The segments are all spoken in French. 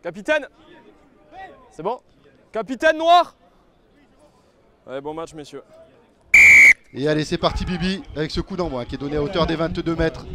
Capitaine. C'est bon. Capitaine noir. Ouais, bon match, messieurs. Et allez, c'est parti Bibi avec ce coup d'envoi qui est donné à hauteur des 22 mètres,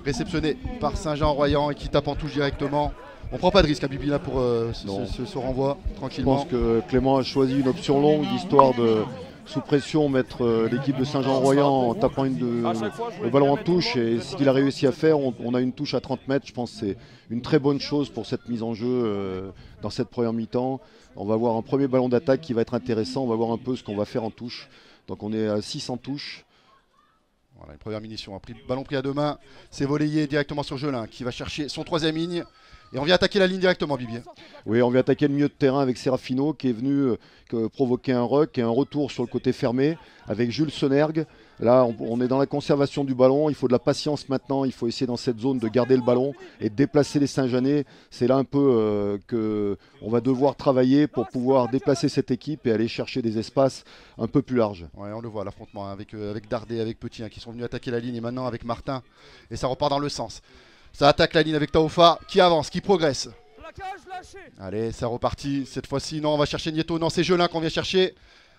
réceptionné par Saint-Jean-Royan et qui tape en touche directement. On prend pas de risque à Bibi là pour ce renvoi tranquillement. Je pense que Clément a choisi une option longue, histoire de, sous pression, mettre l'équipe de Saint-Jean-Royan en tapant le ballon en touche. Et ce qu'il a réussi à faire, on a une touche à 30 mètres. Je pense que c'est une très bonne chose pour cette mise en jeu dans cette première mi-temps. On va avoir un premier ballon d'attaque qui va être intéressant. On va voir un peu ce qu'on va faire en touche. Donc on est à 6 en touche. Voilà, une première munition. Ballon pris à deux mains. C'est volleyé directement sur Gelin qui va chercher son troisième ligne. Et on vient attaquer la ligne directement, Bibi. Oui, on vient attaquer le milieu de terrain avec Serafino qui est venu provoquer un ruck et un retour sur le côté fermé avec Jules Sonergue. Là, on est dans la conservation du ballon. Il faut de la patience maintenant. Il faut essayer dans cette zone de garder le ballon et de déplacer les Saint-Jeanais. C'est là un peu qu'on va devoir travailler pour pouvoir déplacer cette équipe et aller chercher des espaces un peu plus larges. Ouais, on le voit, l'affrontement avec Dardet, avec Petit, qui sont venus attaquer la ligne et maintenant avec Martin. Et ça repart dans le sens. Ça attaque la ligne avec Taofa qui avance, qui progresse. Allez, ça repartit. Cette fois-ci, non, on va chercher Nieto. Non, c'est Gelin qu'on vient chercher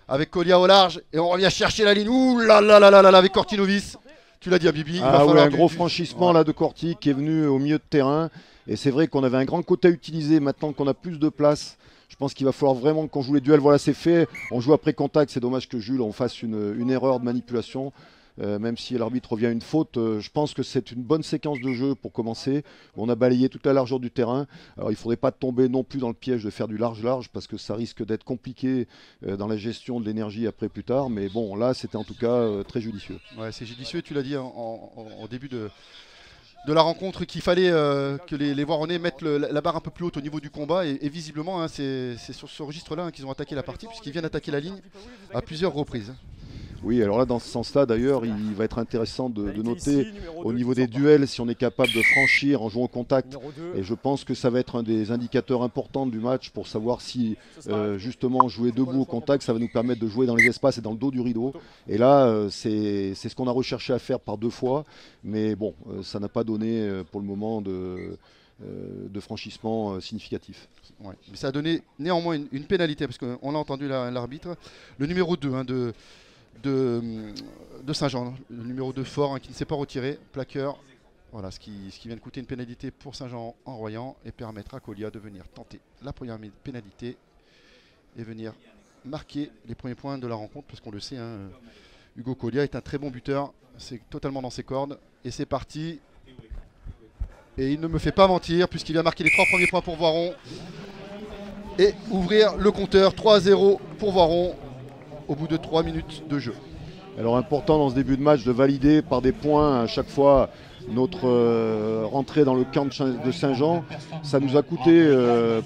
avec Colia au large. Et on revient chercher la ligne. Ouh là là là là là avec Cortinovis. Tu l'as dit à Bibi. Ah oui, un gros franchissement là de Corti qui est venu au milieu de terrain. Et c'est vrai qu'on avait un grand côté à utiliser. Maintenant qu'on a plus de place, je pense qu'il va falloir vraiment qu'on joue les duels. Voilà, c'est fait. On joue après contact. C'est dommage que Jules on fasse une erreur de manipulation. Même si l'arbitre revient à une faute, je pense que c'est une bonne séquence de jeu pour commencer. On a balayé toute la largeur du terrain. Alors il ne faudrait pas tomber non plus dans le piège de faire du large-large parce que ça risque d'être compliqué dans la gestion de l'énergie après plus tard. Mais bon, là c'était en tout cas très judicieux. Ouais, c'est judicieux, tu l'as dit au début de la rencontre qu'il fallait que les Voironnais mettent la barre un peu plus haute au niveau du combat et visiblement c'est sur ce registre-là qu'ils ont attaqué la partie puisqu'ils viennent attaquer la ligne à plusieurs reprises. Oui, alors là, dans ce sens-là, d'ailleurs, il va être intéressant de noter au niveau des duels si on est capable de franchir en jouant au contact. Et je pense que ça va être un des indicateurs importants du match pour savoir si, justement, jouer debout au contact, ça va nous permettre de jouer dans les espaces et dans le dos du rideau. Et là, c'est ce qu'on a recherché à faire par 2 fois. Mais bon, ça n'a pas donné pour le moment de franchissement significatif. Ouais. Mais ça a donné néanmoins une pénalité, parce qu'on a entendu l'arbitre. Le numéro 2 de Saint-Jean, le numéro 2 fort qui ne s'est pas retiré, plaqueur. Voilà ce qui vient de coûter une pénalité pour Saint-Jean en Royan et permettre à Colia de venir tenter la première pénalité et venir marquer les premiers points de la rencontre, parce qu'on le sait, Hugo Colia est un très bon buteur, c'est totalement dans ses cordes et c'est parti. Et il ne me fait pas mentir puisqu'il vient marquer les 3 premiers points pour Voiron et ouvrir le compteur 3-0 pour Voiron au bout de 3 minutes de jeu. Alors important dans ce début de match de valider par des points à chaque fois notre rentrée dans le camp de Saint-Jean. Ça nous a coûté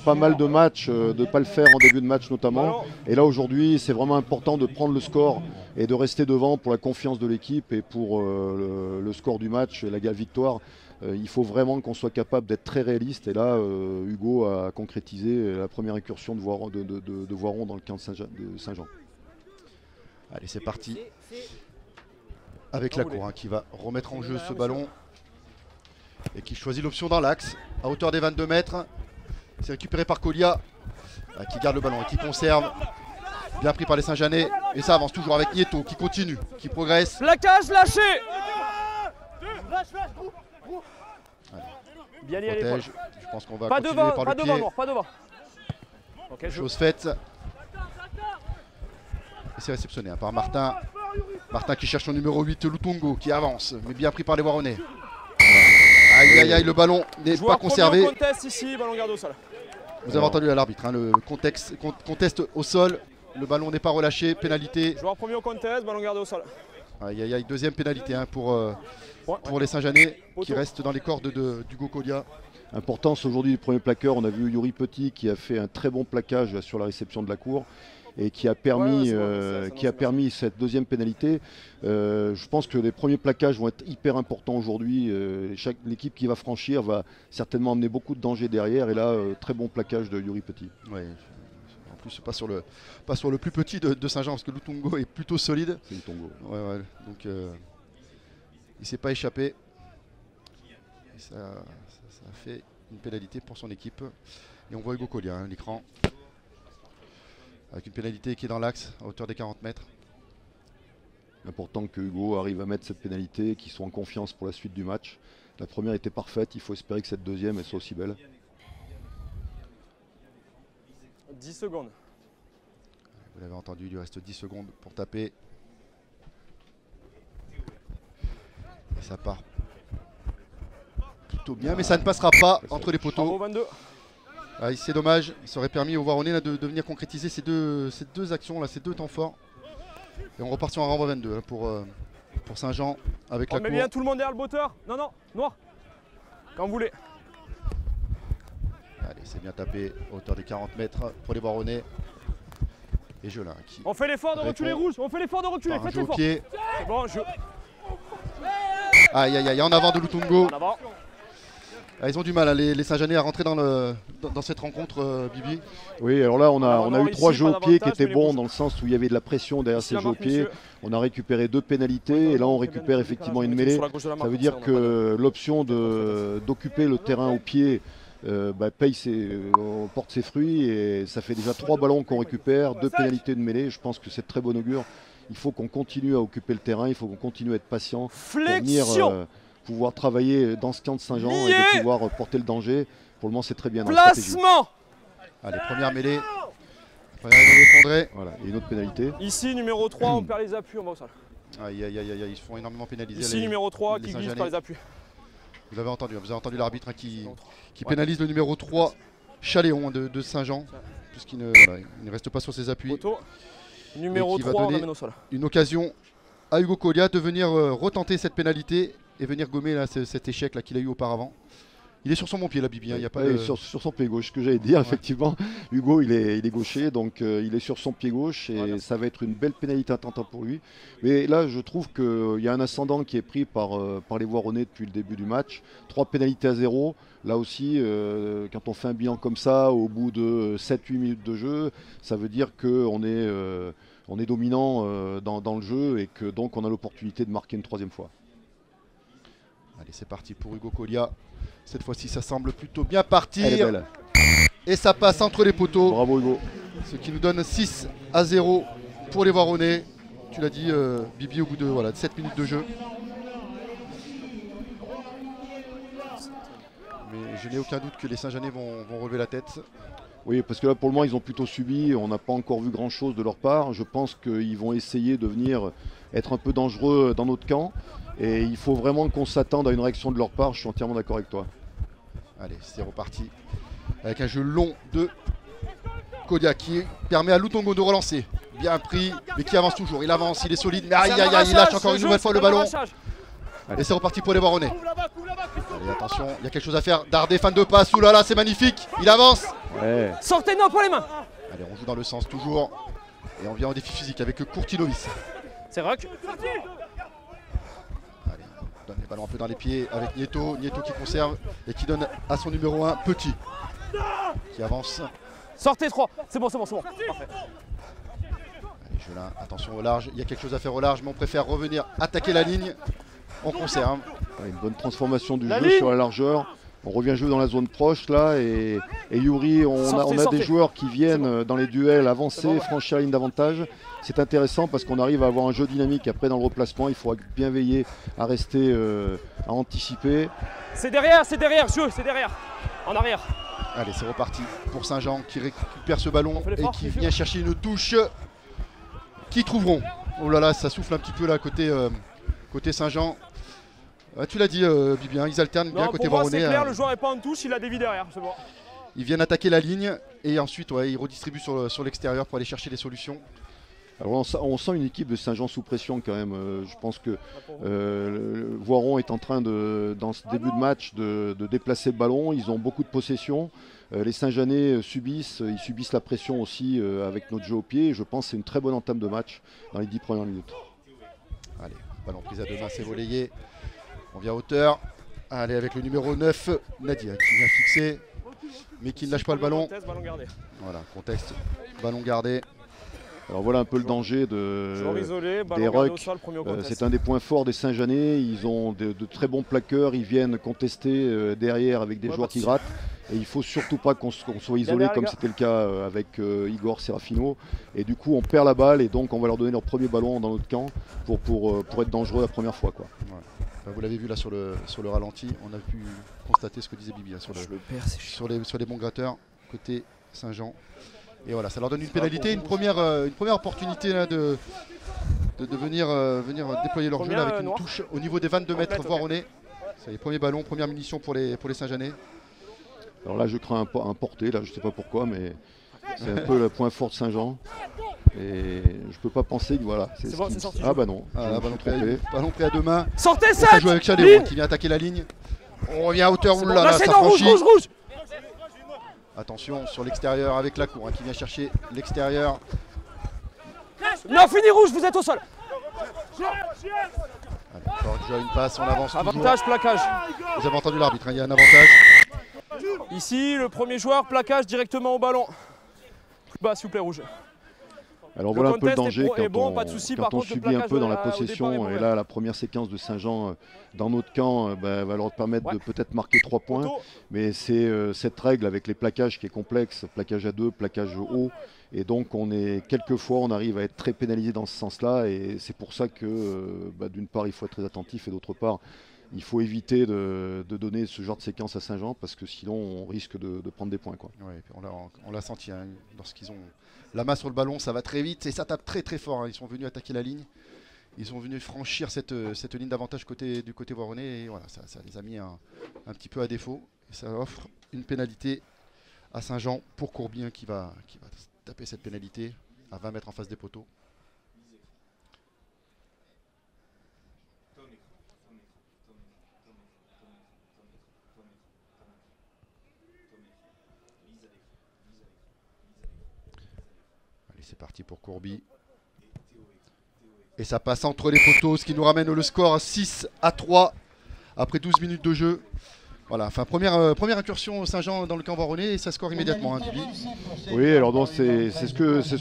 pas mal de matchs de ne pas le faire en début de match notamment. Et là aujourd'hui c'est vraiment important de prendre le score et de rester devant pour la confiance de l'équipe et pour le score du match, la victoire. Il faut vraiment qu'on soit capable d'être très réaliste. Et là, Hugo a concrétisé la première incursion de Voiron dans le camp de Saint-Jean. Allez, c'est parti. Avec la cour qui va remettre en jeu ce ballon. Et qui choisit l'option dans l'axe. À hauteur des 22 mètres. C'est récupéré par Colia. Qui garde le ballon et qui conserve. Bien pris par les Saint-Jeanais. Et ça avance toujours avec Nieto qui continue, qui progresse. Plaquage lâché. Bien lié, protège. Je pense qu'on va pas continuer devant, par pas le pied. devant, pas devant. Okay, chose faite. Et c'est réceptionné par Martin. Martin qui cherche son numéro 8, Lutongo, qui avance, mais bien pris par les Voironnais. Aïe aïe aïe, le ballon n'est pas conservé. Conteste ici, ballon gardé au sol. Vous avez entendu l'arbitre, le conteste au sol. Le ballon n'est pas relâché, pénalité. Joueur premier au conteste, ballon gardé au sol. Aïe aïe aïe, deuxième pénalité pour les Saint-Jeanais qui restent dans les cordes d'Hugo Colia. Importance aujourd'hui du premier plaqueur, on a vu Yuri Petit qui a fait un très bon plaquage sur la réception de la cour et qui a permis, cette deuxième pénalité. Je pense que les premiers plaquages vont être hyper importants aujourd'hui. L'équipe qui va franchir va certainement amener beaucoup de danger derrière et là, très bon plaquage de Yuri Petit. Ouais. En plus, pas sur le plus petit de Saint-Jean parce que Lutongo est plutôt solide. C'est Lutongo. Ouais. Donc il ne s'est pas échappé. Et ça a fait une pénalité pour son équipe. Et on voit Hugo Collia, hein, l'écran. Avec une pénalité qui est dans l'axe, à hauteur des 40 mètres. Important que Hugo arrive à mettre cette pénalité, qu'ils soient en confiance pour la suite du match. La première était parfaite, il faut espérer que cette deuxième elle soit aussi belle. 10 secondes. Vous l'avez entendu, il lui reste 10 secondes pour taper. Et ça part plutôt bien, mais ça ne passera pas entre les Bravo poteaux. 22. Ah, c'est dommage, ça aurait permis au Voironnais de venir concrétiser ces deux actions, là, ces deux temps forts. Et on repart sur un renvoi 22 là, pour Saint-Jean avec On la met cour. bien tout le monde derrière le botteur. Non, non, noir. Quand vous voulez. Allez, c'est bien tapé, hauteur des 40 mètres pour les Voironnais. Et Gelin qui On fait l'effort de reculer Répond. rouge. On fait l'effort de reculer. part un Faites jeu au l'effort. pied. C'est bon, je. Aïe aïe aïe, en avant de Lutungo. En avant. Ah, ils ont du mal, hein, les Saint-Jeanais, à rentrer dans cette rencontre, Bibi. Oui, alors là on a eu ici, 3 jeux pas au pied qui d'avantage, étaient mais les bons bouges. dans le sens où il y avait de la pression derrière Ici, ces la jeux au marque, pied. messieurs. On a récupéré 2 pénalités et là on récupère effectivement une mêlée. Ça veut dire que l'option d'occuper le terrain au pied porte ses fruits et ça fait déjà 3 ballons qu'on récupère, 2 pénalités de mêlée. Je pense que c'est de très bon augure. Il faut qu'on continue à occuper le terrain, il faut qu'on continue à être patient pour venir Flexion. pouvoir travailler dans ce camp de Saint-Jean et Lié. de pouvoir porter le danger. Pour le moment c'est très bien dans la stratégie. Placement. Allez, première mêlée. Première mêlée effondrée. Voilà, et une autre pénalité. Ici, numéro 3, on perd les appuis. On va au sol. Aïe aïe aïe aïe, ils se font énormément pénaliser. Ici, les- numéro 3 les qui glisse Saint-Jeanais. par les appuis. Vous avez entendu l'arbitre, hein, qui Ouais. pénalise le numéro 3, Chaléon, hein, de Saint-Jean, puisqu'il ne, voilà, il ne reste pas sur ses appuis. Poteau. Numéro qui va 3, on donner- amène au sol. Une occasion à Hugo Collia de venir retenter cette pénalité et venir gommer là, cet échec là, qu'il a eu auparavant. Il est sur son bon pied là, Bibi, hein, il y a pas Ouais, de... sur son pied gauche, ce que j'allais dire, effectivement. Hugo, il est gaucher, donc il est sur son pied gauche et Voilà. ça va être une belle pénalité attentante pour lui. Mais là, je trouve qu'il y a un ascendant qui est pris par les Voironnais depuis le début du match. 3 pénalités à 0. Là aussi, quand on fait un bilan comme ça, au bout de 7-8 minutes de jeu, ça veut dire qu'on est dominant dans le jeu et que donc on a l'opportunité de marquer une 3e fois. Allez, c'est parti pour Hugo Collia. Cette fois-ci, ça semble plutôt bien Elle est partir. belle. Et ça passe entre les poteaux. Bravo Hugo. Ce qui nous donne 6-0 pour les Voironnais. Tu l'as dit, Bibi, au bout de 7 minutes de jeu. Mais je n'ai aucun doute que les Saint-Jeanais vont relever la tête. Oui, parce que là, pour le moment, ils ont plutôt subi. On n'a pas encore vu grand-chose de leur part. Je pense qu'ils vont essayer de venir être un peu dangereux dans notre camp. Et il faut vraiment qu'on s'attende à une réaction de leur part. Je suis entièrement d'accord avec toi. Allez, c'est reparti. Avec un jeu long de Collia qui permet à Lutongo de relancer. Bien pris, mais qui avance toujours. Il avance, il est solide. Mais aïe, aïe, aïe, il lâche encore une nouvelle fois le ballon. Et c'est reparti pour les Voironnais. Allez, attention, il y a quelque chose à faire. Dardé, fan de passe. Ouh là là, c'est magnifique. Il avance. Ouais. Sortez, non, pour les mains. Allez, on joue dans le sens toujours. Et on vient au défi physique avec Courtinovis. C'est rock. Allez, on donne les ballons un peu dans les pieds avec Nieto. Nieto qui conserve et qui donne à son numéro 1, Petit. Qui avance. Sortez 3. C'est bon, c'est bon, c'est bon. Parfait. Allez, Gelin, attention au large. Il y a quelque chose à faire au large, mais on préfère revenir attaquer la ligne. On conserve. Ouais, une bonne transformation du La jeu ligne. sur la largeur. On revient jouer dans la zone proche là et Yuri, on a Sortez. des joueurs qui viennent dans les duels avancer, C'est bon. franchir la ligne d'avantage. C'est intéressant parce qu'on arrive à avoir un jeu dynamique après dans le replacement. Il faudra bien veiller à rester, à anticiper. C'est derrière, jeu, c'est derrière. En arrière. Allez, c'est reparti pour Saint-Jean qui récupère ce ballon fait et l'effort, qui c'est vient chercher une touche. Qui trouveront. Oh là là, ça souffle un petit peu là côté Saint-Jean. Tu l'as dit, Bibi, hein, ils alternent bien Non, côté pour moi, c'est Voironnais. clair, le joueur est pas en touche, il a dévié derrière. C'est bon. Ils viennent attaquer la ligne et ensuite ils redistribuent sur l'extérieur pour aller chercher les solutions. Alors on sent une équipe de Saint-Jean sous pression quand même. Je pense que le Voiron est en train dans ce début de match de déplacer le ballon. Ils ont beaucoup de possession. Les Saint-Jeanais subissent la pression aussi avec notre jeu au pied. Je pense que c'est une très bonne entame de match dans les 10 premières minutes. Allez, ballon prise à deux mains, c'est relayé. On vient à hauteur. Allez, avec le numéro 9, Nadia qui vient fixer, mais qui ne lâche pas le ballon. Ballon gardé. Voilà, contexte, ballon gardé. Alors voilà un peu le danger Joueur isolé, des ballon gardé au rucks. sol, premier au contest. C'est un des points forts des Saint-Jeanais. Ils ont de très bons plaqueurs. Ils viennent contester derrière avec des joueurs qui grattent. Et il ne faut surtout pas qu'on soit isolé comme c'était le cas avec Igor Serafino. Et du coup, on perd la balle et donc on va leur donner leur premier ballon dans notre camp pour être dangereux la première fois, quoi. Ouais. Vous l'avez vu là sur le ralenti, on a pu constater ce que disait Bibi hein, sur les bons gratteurs côté Saint-Jean. Et voilà, ça leur donne une pénalité, une première opportunité là, de venir déployer leur jeu là, avec une touche au niveau des 22 mètres Voironnais. C'est les premiers ballons, première munition pour les Saint-Jeanais. Alors là, je crains un porté, là, je sais pas pourquoi, mais c'est un peu le point fort de Saint-Jean. Et je peux pas penser que voilà. C'est bon, c'est sorti. Ah bah non. Ballon pris à deux mains. Sortez ça. Ça joue avec Chaléon qui vient attaquer la ligne. On revient à hauteur, Bon, là, ça rouge, franchit. rouge. Attention sur l'extérieur avec la cour qui vient chercher l'extérieur. Non, fini rouge, vous êtes au sol. Allez, encore déjà une passe, on avance toujours. Avantage, plaquage. Vous avez entendu l'arbitre, hein, il y a un avantage. Ici, le premier joueur, plaquage directement au ballon. Plus bas, s'il vous plaît, rouge. Alors voilà un peu le danger quand on subit un peu dans la possession. Et là, la première séquence de Saint-Jean dans notre camp va leur permettre de peut-être marquer 3 points. Mais c'est cette règle avec les plaquages qui est complexe, plaquage à 2, plaquage haut. Et donc quelquefois on arrive à être très pénalisé dans ce sens-là. Et c'est pour ça que d'une part il faut être très attentif et d'autre part il faut éviter de donner ce genre de séquence à Saint-Jean parce que sinon on risque de prendre des points, quoi. Ouais, on l'a senti hein, lorsqu'ils ont la main sur le ballon, ça va très vite et ça tape très très fort. Hein. Ils sont venus attaquer la ligne, ils sont venus franchir cette ligne d'avantage du côté Voironnais et voilà, ça les a mis un petit peu à défaut. Et ça offre une pénalité à Saint-Jean pour Courbien qui va taper cette pénalité à 20 mètres en face des poteaux. C'est parti pour Courby. Et ça passe entre les poteaux, ce qui nous ramène le score à 6-3 après 12 minutes de jeu. Voilà, enfin première incursion Saint-Jean dans le camp Voironnais et ça score immédiatement, hein, Bibi. Oui, alors donc c'est ce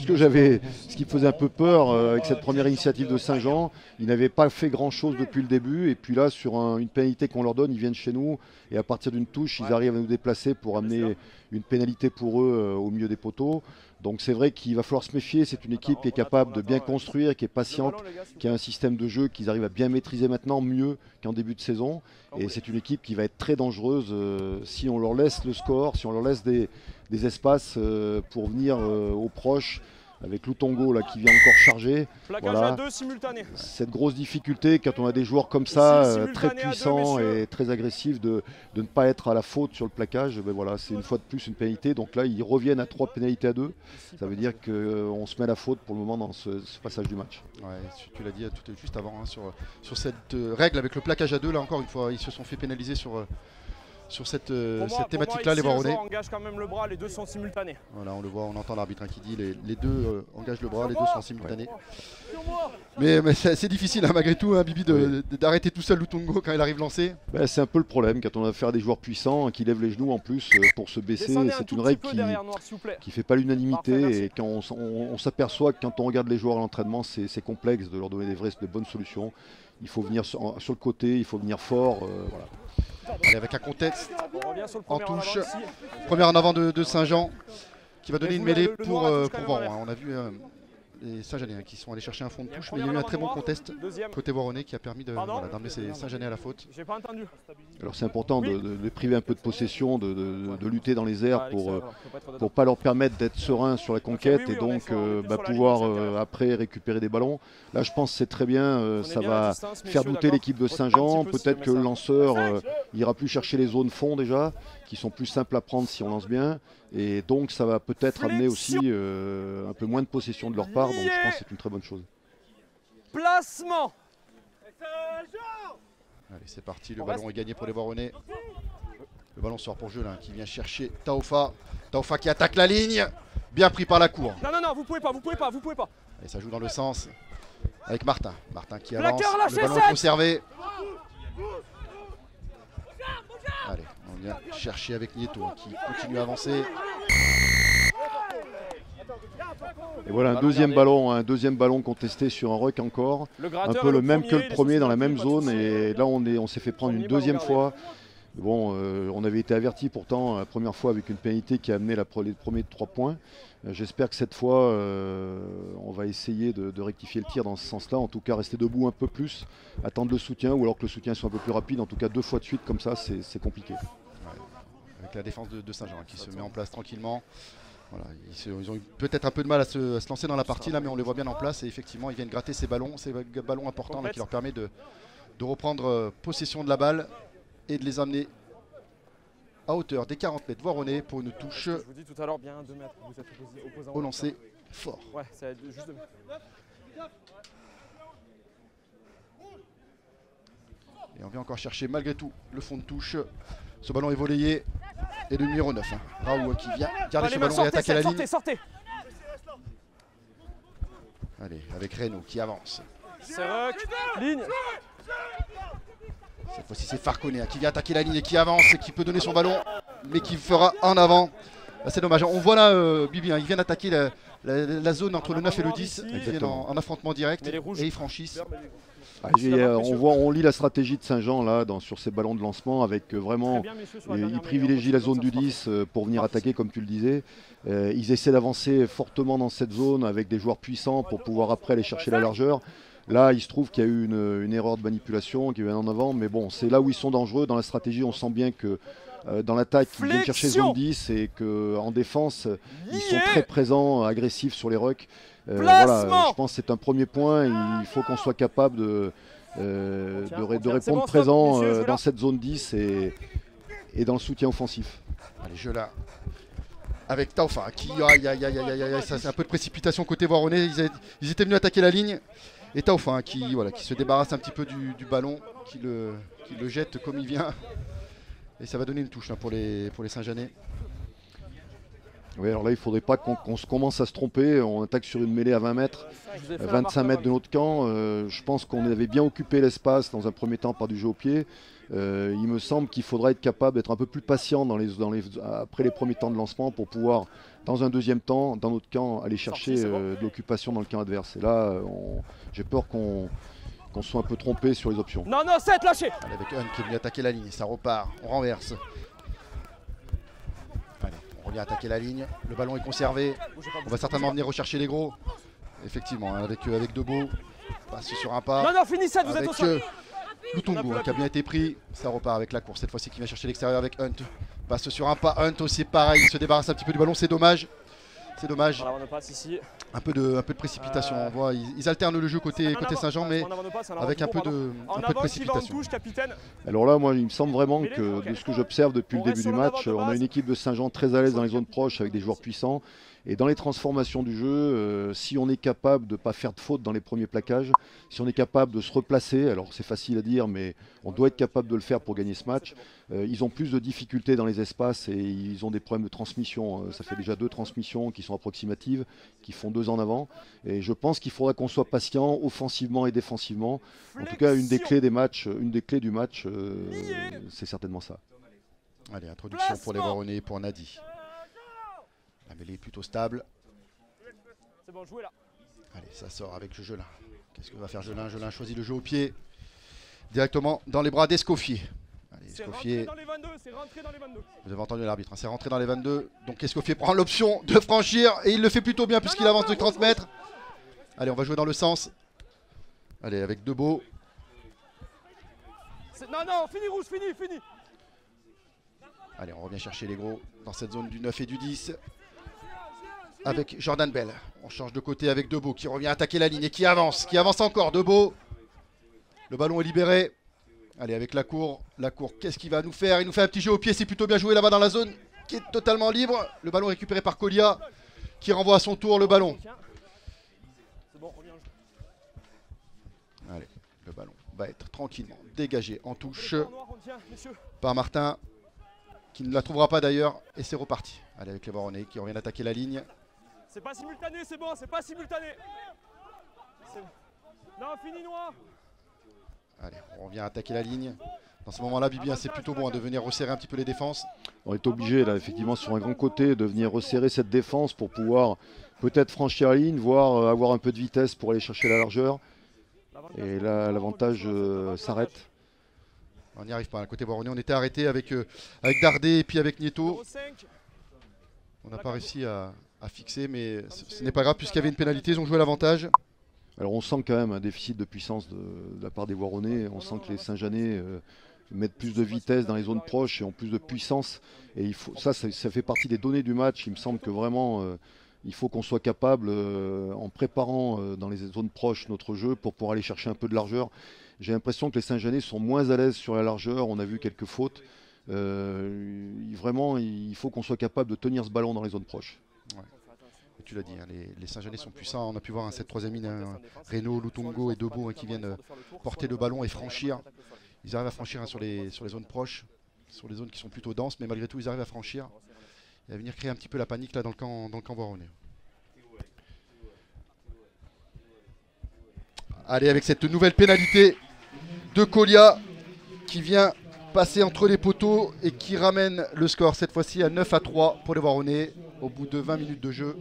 que j'avais, ce qui me faisait un peu peur avec cette première initiative de Saint-Jean. Ils n'avaient pas fait grand-chose depuis le début et puis là sur une pénalité qu'on leur donne, ils viennent chez nous et à partir d'une touche, ils arrivent à nous déplacer pour amener une pénalité pour eux au milieu des poteaux. Donc c'est vrai qu'il va falloir se méfier, c'est une équipe qui est capable de bien construire, qui est patiente, qui a un système de jeu qu'ils arrivent à bien maîtriser maintenant, mieux qu'en début de saison. Et c'est une équipe qui va être très dangereuse si on leur laisse le score, si on leur laisse des espaces pour venir aux proches. Avec Lutongo là, qui vient encore charger. Voilà. À 2 simultanés. Cette grosse difficulté quand on a des joueurs comme ça, très puissants et très agressifs, de ne pas être à la faute sur le plaquage. Ben voilà, c'est une fois de plus une pénalité. Donc là, ils reviennent à 3 pénalités à 2. Ça veut dire qu'on se met à la faute pour le moment dans ce passage du match. Ouais, tu l'as dit tout juste avant, hein, sur cette règle avec le plaquage à 2. Là encore une fois, ils se sont fait pénaliser sur cette thématique-là, les Voironnais. On engage quand même le bras, les deux sont simultanés. Voilà, on le voit, on entend l'arbitre qui dit les deux engagent le bras, les deux sont simultanés. Ouais. Mais c'est difficile hein, malgré tout, hein, Bibi, d'arrêter tout seul Lutongo quand il arrive lancé. Ben, c'est un peu le problème quand on a affaire à des joueurs puissants qui lèvent les genoux en plus pour se baisser. C'est une règle qui ne fait pas l'unanimité et quand on s'aperçoit que quand on regarde les joueurs à l'entraînement, c'est complexe de leur donner des bonnes solutions. Il faut venir sur le côté, il faut venir fort. Voilà. Allez, avec un contexte en touche. Première en avant de Saint-Jean qui va donner une mêlée pour Voiron. On a vu les Saint-Jeanais qui sont allés chercher un fond de touche, mais il y a eu un très bon contest côté Voironnais qui a permis d'emmener ces Saint-Jeanais à la faute. Alors c'est important de les priver un peu de possession, de lutter dans les airs pour pas leur permettre d'être sereins sur la conquête et donc pouvoir après récupérer des ballons. Là je pense que c'est très bien, ça va faire douter l'équipe de Saint-Jean. Peut-être que le lanceur ira plus chercher les zones fond déjà, qui sont plus simples à prendre si on lance bien. Et donc ça va peut-être amener aussi un peu moins de possession de leur part, donc je pense que c'est une très bonne chose. Placement. Allez, c'est parti, le ballon est gagné pour les Voironnais. Le ballon sort pour jeu là, qui vient chercher Taofa. Taofa qui attaque la ligne, bien pris par la cour. Non, vous pouvez pas. Et ça joue dans le sens avec Martin. Martin qui avance, le ballon est conservé. Allez, on vient chercher avec Nieto qui continue à avancer. Et voilà un deuxième ballon contesté sur un ruck encore. Un peu le même que le premier dans la même zone. Et là on s'est fait prendre une deuxième fois. Bon, on avait été averti pourtant la première fois avec une pénalité qui a amené les premiers 3 points. J'espère que cette fois, on va essayer de rectifier le tir dans ce sens-là. En tout cas, rester debout un peu plus, attendre le soutien, ou alors que le soutien soit un peu plus rapide. En tout cas, 2 fois de suite comme ça, c'est compliqué. Ouais. Avec la défense de Saint-Jean qui se met en place tranquillement. Voilà, ils ont eu peut-être un peu de mal à se lancer dans la partie là, mais on les voit bien en place et effectivement ils viennent gratter ces ballons importants là, qui leur permet de reprendre possession de la balle et de les amener à hauteur des 40 mètres Voironnais pour une touche. Je vous dis tout à l'heure, bien 2 mètres. Vous êtes opposant au lancer fort. Ouais, ça va être juste 2 mètres. Et on vient encore chercher malgré tout le fond de touche. Ce ballon est volleyé. Et le numéro 9, Raoult qui vient garder ce ballon et attaquer la ligne. Sortez. Allez, avec Reynaud qui avance. C'est Rock, ligne. Cette fois-ci c'est Farconet qui vient attaquer la ligne et qui avance et qui peut donner son ballon, mais qui fera en avant. C'est dommage. On voit là Bibi, ils viennent attaquer la zone entre le 9 et le 10. Ils viennent en affrontement direct et ils franchissent. On lit la stratégie de Saint-Jean là sur ces ballons de lancement avec vraiment, ils privilégient la zone du 10 pour venir attaquer comme tu le disais. Ils essaient d'avancer fortement dans cette zone avec des joueurs puissants pour pouvoir après aller chercher la largeur. Là, il se trouve qu'il y a eu une erreur de manipulation, qu'il y a eu un en avant, mais bon, c'est là où ils sont dangereux. Dans la stratégie, on sent bien que dans l'attaque, ils viennent chercher zone 10 et qu'en défense, ils sont très présents, agressifs sur les rucks. Voilà, je pense que c'est un premier point. Il faut qu'on soit capable de répondre présent dans cette zone 10 et dans le soutien offensif. Allez, jeu là. Avec Taufa qui. Ça, c'est un peu de précipitation côté Voironnais. Ils étaient venus attaquer la ligne. Et Taufa qui se débarrasse un petit peu du ballon, qui le jette comme il vient. Et ça va donner une touche là, pour les Saint-Jeanais. Oui, alors là, il ne faudrait pas qu'on commence à se tromper. On attaque sur une mêlée à 20 mètres, 25 mètres de notre camp. Je pense qu'on avait bien occupé l'espace dans un premier temps par du jeu au pied. Il me semble qu'il faudra être capable d'être un peu plus patient après les premiers temps de lancement pour pouvoir, dans un deuxième temps, dans notre camp, aller chercher de l'occupation dans le camp adverse. Et là, j'ai peur qu'on soit un peu trompé sur les options. Non, 7, lâchez. Allez, avec Hunt qui est venu attaquer la ligne, ça repart, on renverse. Allez, on revient attaquer la ligne, le ballon est conservé, on va certainement venir rechercher les gros. Effectivement, avec Debeau, passe sur un pas. Non, finis 7, vous êtes au sol. Lutongo qui a bien été pris, ça repart avec la course, cette fois-ci qui vient chercher l'extérieur avec Hunt. Passe sur un pas, Hunt aussi pareil, il se débarrasse un petit peu du ballon, c'est dommage. C'est dommage. Voilà, on passe ici. Un peu de précipitation. On voit, ils alternent le jeu côté Saint-Jean, mais avec un peu de précipitation. Alors là, moi, il me semble vraiment que de ce que j'observe depuis le début du match, on a une équipe de Saint-Jean très à l'aise dans les zones proches avec des joueurs puissants. Et dans les transformations du jeu, si on est capable de ne pas faire de faute dans les premiers plaquages, si on est capable de se replacer, alors c'est facile à dire, mais on doit être capable de le faire pour gagner ce match. Ils ont plus de difficultés dans les espaces et ils ont des problèmes de transmission. Ça fait déjà 2 transmissions qui sont approximatives, qui font 2 en avant. Et je pense qu'il faudra qu'on soit patient offensivement et défensivement. En tout cas, une des clés du match, c'est certainement ça. Allez, introduction pour les Voironnais, pour Nadi. La mêlée est plutôt stable. C'est bon, jouez là. Allez, ça sort avec Jelin. Qu'est-ce que va faire Jelin? Jelin choisit le jeu au pied. Directement dans les bras d'Escoffier. Allez, Escoffier. C'est rentré dans les 22. Vous avez entendu l'arbitre, c'est rentré dans les 22. Donc Escoffier prend l'option de franchir. Et il le fait plutôt bien puisqu'il avance de 30 mètres. Allez, on va jouer dans le sens. Allez, avec Debeau. Non, fini rouge, fini. Allez, on revient chercher les gros dans cette zone du 9 et du 10. Avec Jordan Bell. On change de côté avec Debeau qui revient attaquer la ligne et qui avance encore. Debeau. Le ballon est libéré. Allez, avec la cour, qu'est-ce qu'il va nous faire? Il nous fait un petit jeu au pied, c'est plutôt bien joué là-bas dans la zone qui est totalement libre. Le ballon récupéré par Colia qui renvoie à son tour le ballon. Allez, le ballon va être tranquillement dégagé en touche par Martin qui ne la trouvera pas d'ailleurs et c'est reparti. Allez, avec les Voironnais qui reviennent attaquer la ligne. C'est pas simultané, c'est bon, c'est pas simultané. Non, fini noir. Allez, on revient attaquer la ligne. Dans ce moment-là, Bibi, c'est plutôt bon de venir resserrer un petit peu les défenses. On est obligé, là, effectivement, sur un grand côté, de venir resserrer cette défense pour pouvoir peut-être franchir la ligne, voire avoir un peu de vitesse pour aller chercher la largeur. Et là, l'avantage s'arrête. On n'y arrive pas. À côté Voironnais, on était arrêté avec Dardet et puis avec Nieto. On n'a pas réussi à fixer, mais ce n'est pas grave puisqu'il y avait une pénalité. Ils ont joué l'avantage. Alors on sent quand même un déficit de puissance de la part des Voironnais. On sent que les Saint-Jeanais mettent plus de vitesse dans les zones proches et ont plus de puissance. Et ça fait partie des données du match. Il me semble que vraiment il faut qu'on soit capable, en préparant dans les zones proches notre jeu, pour pouvoir aller chercher un peu de largeur. J'ai l'impression que les Saint-Jeanais sont moins à l'aise sur la largeur. On a vu quelques fautes. Vraiment, il faut qu'on soit capable de tenir ce ballon dans les zones proches. Ouais. Tu l'as dit, hein, les Saint-Jeanais sont puissants. On a pu voir cette troisième ligne, Reno, Lutongo et Debo qui viennent porter le ballon et franchir. Ils arrivent à franchir sur les zones proches, sur les zones qui sont plutôt denses, mais malgré tout ils arrivent à franchir et à venir créer un petit peu la panique là dans le camp Voironnais. Allez, avec cette nouvelle pénalité de Colia qui vient passer entre les poteaux et qui ramène le score cette fois-ci à 9-3 pour les Voironnais au bout de 20 minutes de jeu.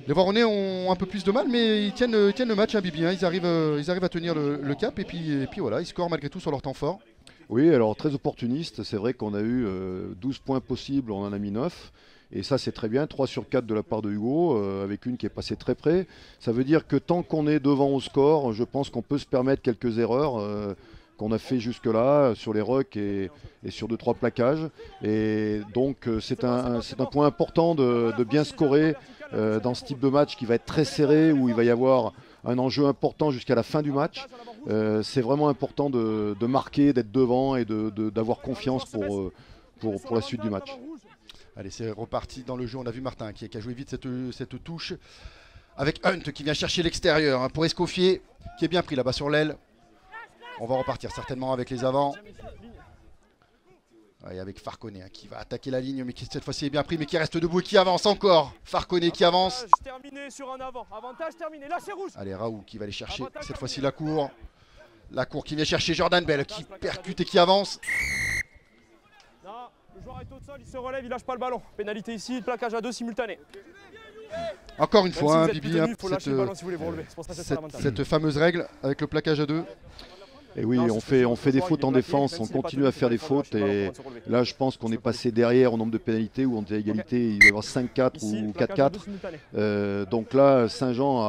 Les Voironnais ont un peu plus de mal, mais ils tiennent le match, hein, Bibi, hein. Ils arrivent à tenir le cap et puis voilà, ils scorent malgré tout sur leur temps fort. Oui, alors très opportuniste. C'est vrai qu'on a eu 12 points possibles, on en a mis 9. Et ça c'est très bien, 3 sur 4 de la part de Hugo, avec une qui est passée très près. Ça veut dire que tant qu'on est devant au score, je pense qu'on peut se permettre quelques erreurs qu'on a fait jusque-là sur les rucks et sur 2-3 plaquages. Et donc c'est un point important de bien scorer dans ce type de match qui va être très serré, où il va y avoir un enjeu important jusqu'à la fin du match. C'est vraiment important de marquer, d'être devant et d'avoir confiance pour la suite du match. Allez, c'est reparti dans le jeu. On a vu Martin qui a joué vite cette touche avec Hunt qui vient chercher l'extérieur, hein, pour Escoffier qui est bien pris là-bas sur l'aile. On va repartir certainement avec les avants. Et avec Farconet, hein, qui va attaquer la ligne, mais qui cette fois-ci est bien pris, mais qui reste debout et qui avance encore. Farconet qui avance. Terminé sur un avant. Avantage terminé. Lâchez rouge. Allez, Raoult qui va aller chercher cette fois-ci la cour. La cour qui vient chercher Jordan Bell qui percute et qui avance. Non, le joueur est au sol, il se relève, il lâche pas le ballon. Pénalité ici, plaquage à 2 simultané. Encore une fois, si hein, Bibi, hein, cette fameuse règle avec le plaquage à 2. Et oui, on fait des fautes en défense, on continue à faire des fautes. Et là, je pense qu'on est passé derrière au nombre de pénalités, où on était à égalité, il va y avoir 5-4 ou 4-4. Donc là, Saint-Jean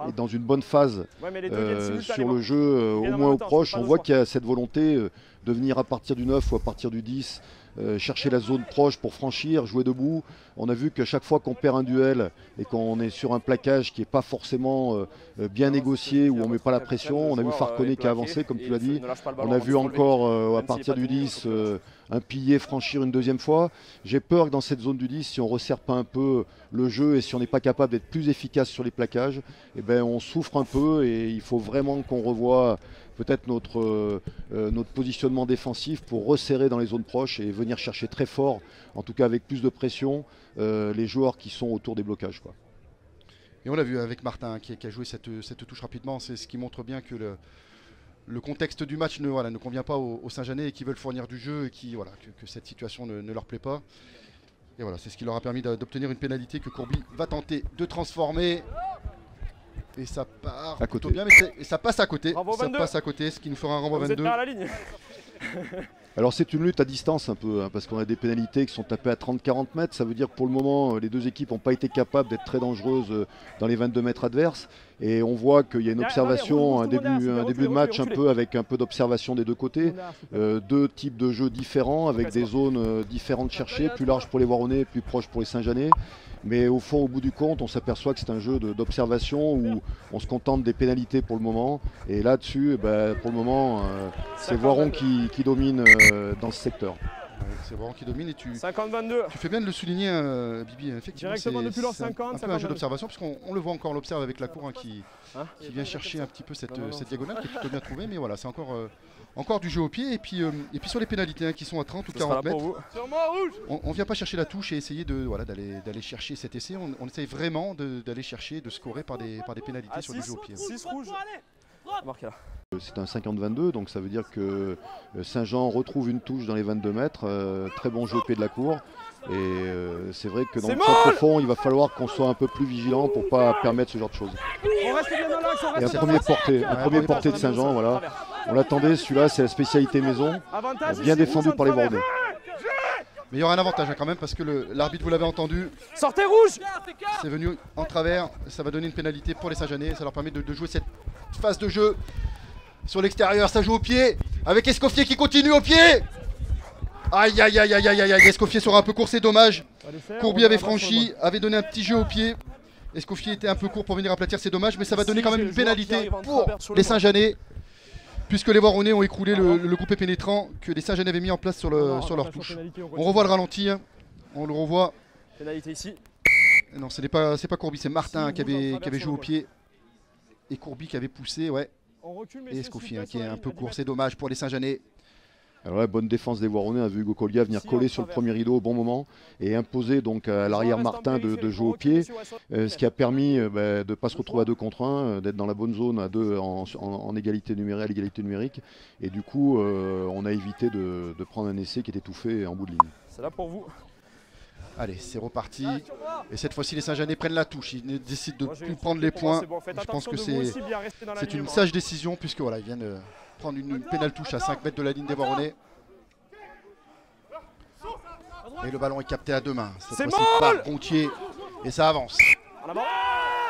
est dans une bonne phase sur le jeu, au moins au proche. On voit qu'il y a cette volonté de venir à partir du 9 ou à partir du 10. Chercher la zone proche pour franchir, jouer debout. On a vu que chaque fois qu'on perd un duel et qu'on est sur un plaquage qui n'est pas forcément bien négocié, où on ne met pas la pression, on a vu Farconet qui a avancé, comme tu l'as dit. On a vu encore à partir du 10 un pilier franchir une deuxième fois. J'ai peur que dans cette zone du 10, si on ne resserre pas un peu le jeu et si on n'est pas capable d'être plus efficace sur les plaquages, eh ben, on souffre un peu et il faut vraiment qu'on revoie peut-être notre positionnement défensif pour resserrer dans les zones proches et venir chercher très fort, en tout cas avec plus de pression, les joueurs qui sont autour des blocages, quoi. Et on l'a vu avec Martin qui a joué cette touche rapidement. C'est ce qui montre bien que le contexte du match ne convient pas aux Saint-Jeanais et qui veulent fournir du jeu et que cette situation ne leur plaît pas. Et voilà, c'est ce qui leur a permis d'obtenir une pénalité que Courby va tenter de transformer. Et ça part plutôt bien, mais ça passe à côté. Ça passe à côté, ce qui nous fera un renvoi 22. À la ligne. Alors c'est une lutte à distance un peu, hein, parce qu'on a des pénalités qui sont tapées à 30-40 mètres. Ça veut dire que pour le moment, les deux équipes n'ont pas été capables d'être très dangereuses dans les 22 mètres adverses. Et on voit qu'il y a une observation, un début de match un peu avec un peu d'observation des deux côtés. Deux types de jeux différents, avec des zones différentes cherchées, plus larges pour les Voironnais, plus proches pour les Saint-Jeanais. Mais au fond, au bout du compte, on s'aperçoit que c'est un jeu d'observation où on se contente des pénalités pour le moment. Et là-dessus, pour le moment, c'est Voiron qui domine dans ce secteur. C'est Voiron qui domine et tu 50-22. Tu fais bien de le souligner, Bibi. Effectivement, c'est un peu un jeu d'observation, puisqu'on le voit encore, on l'observe avec la cour, hein, qui vient chercher un petit peu cette diagonale qui est plutôt bien trouvée. Mais voilà, c'est encore du jeu au pied. Et puis sur les pénalités, hein, qui sont à 30 ou 40 mètres, on ne vient pas chercher la touche et essayer d'aller chercher cet essai. On essaye vraiment d'aller chercher, de scorer par des pénalités sur du jeu au pied. 6 rouges. C'est un 50-22, donc ça veut dire que Saint-Jean retrouve une touche dans les 22 mètres. Très bon jeu au pied de la cour. Et c'est vrai que dans le centre profond, il va falloir qu'on soit un peu plus vigilant pour ne pas permettre ce genre de choses. On reste bien dans l'axe, on Et un reste premier porté de Saint-Jean, voilà. On l'attendait, celui-là c'est la spécialité maison, bien défendu par les Bornais. Mais il y aura un avantage quand même parce que l'arbitre, vous l'avez entendu, Sortez rouge. c'est venu en travers. Ça va donner une pénalité pour les Saint-Jeanais. Ça leur permet de jouer cette phase de jeu. Sur l'extérieur, ça joue au pied. Avec Escoffier qui continue au pied. Aïe aïe aïe aïe aïe aïe aïe. Escoffier sera un peu court, c'est dommage. Courby avait franchi, avait donné un petit jeu au pied. Escoffier était un peu court pour venir aplatir, c'est dommage. Mais ça va donner quand même une pénalité pour les Saint-Jeanais. Puisque les Voironnais ont écroulé le groupé pénétrant que les Saint-Jeanais avaient mis en place sur leur touche. On revoit le ralenti, hein. On le revoit. Pénalité ici. Non, c'est pas Courby, c'est Martin qui avait joué au pied. Et Courby qui avait poussé, ouais. Et Escoffier qui est un peu court, c'est dommage pour les Saint-Jeanais. Alors là, bonne défense des Voironnais, on a vu Hugo Collia venir coller sur le premier rideau au bon moment et imposer donc à l'arrière Martin de jouer au pied, ce qui a permis de ne pas se retrouver à 2 contre 1, d'être dans la bonne zone à 2 en égalité numérique, à l'égalité numérique. Et du coup, on a évité de prendre un essai qui était tout fait en bout de ligne. C'est là pour vous. Allez, c'est reparti. Et cette fois-ci, les Saint-Jeanais prennent la touche. Ils décident de ne plus prendre les points. Je pense que c'est une sage décision puisque voilà, ils viennent prendre une pénale touche à 5 mètres de la ligne des Voironnais. Et le ballon est capté à 2 mains. Cette fois-ci par Gontier. Et ça avance.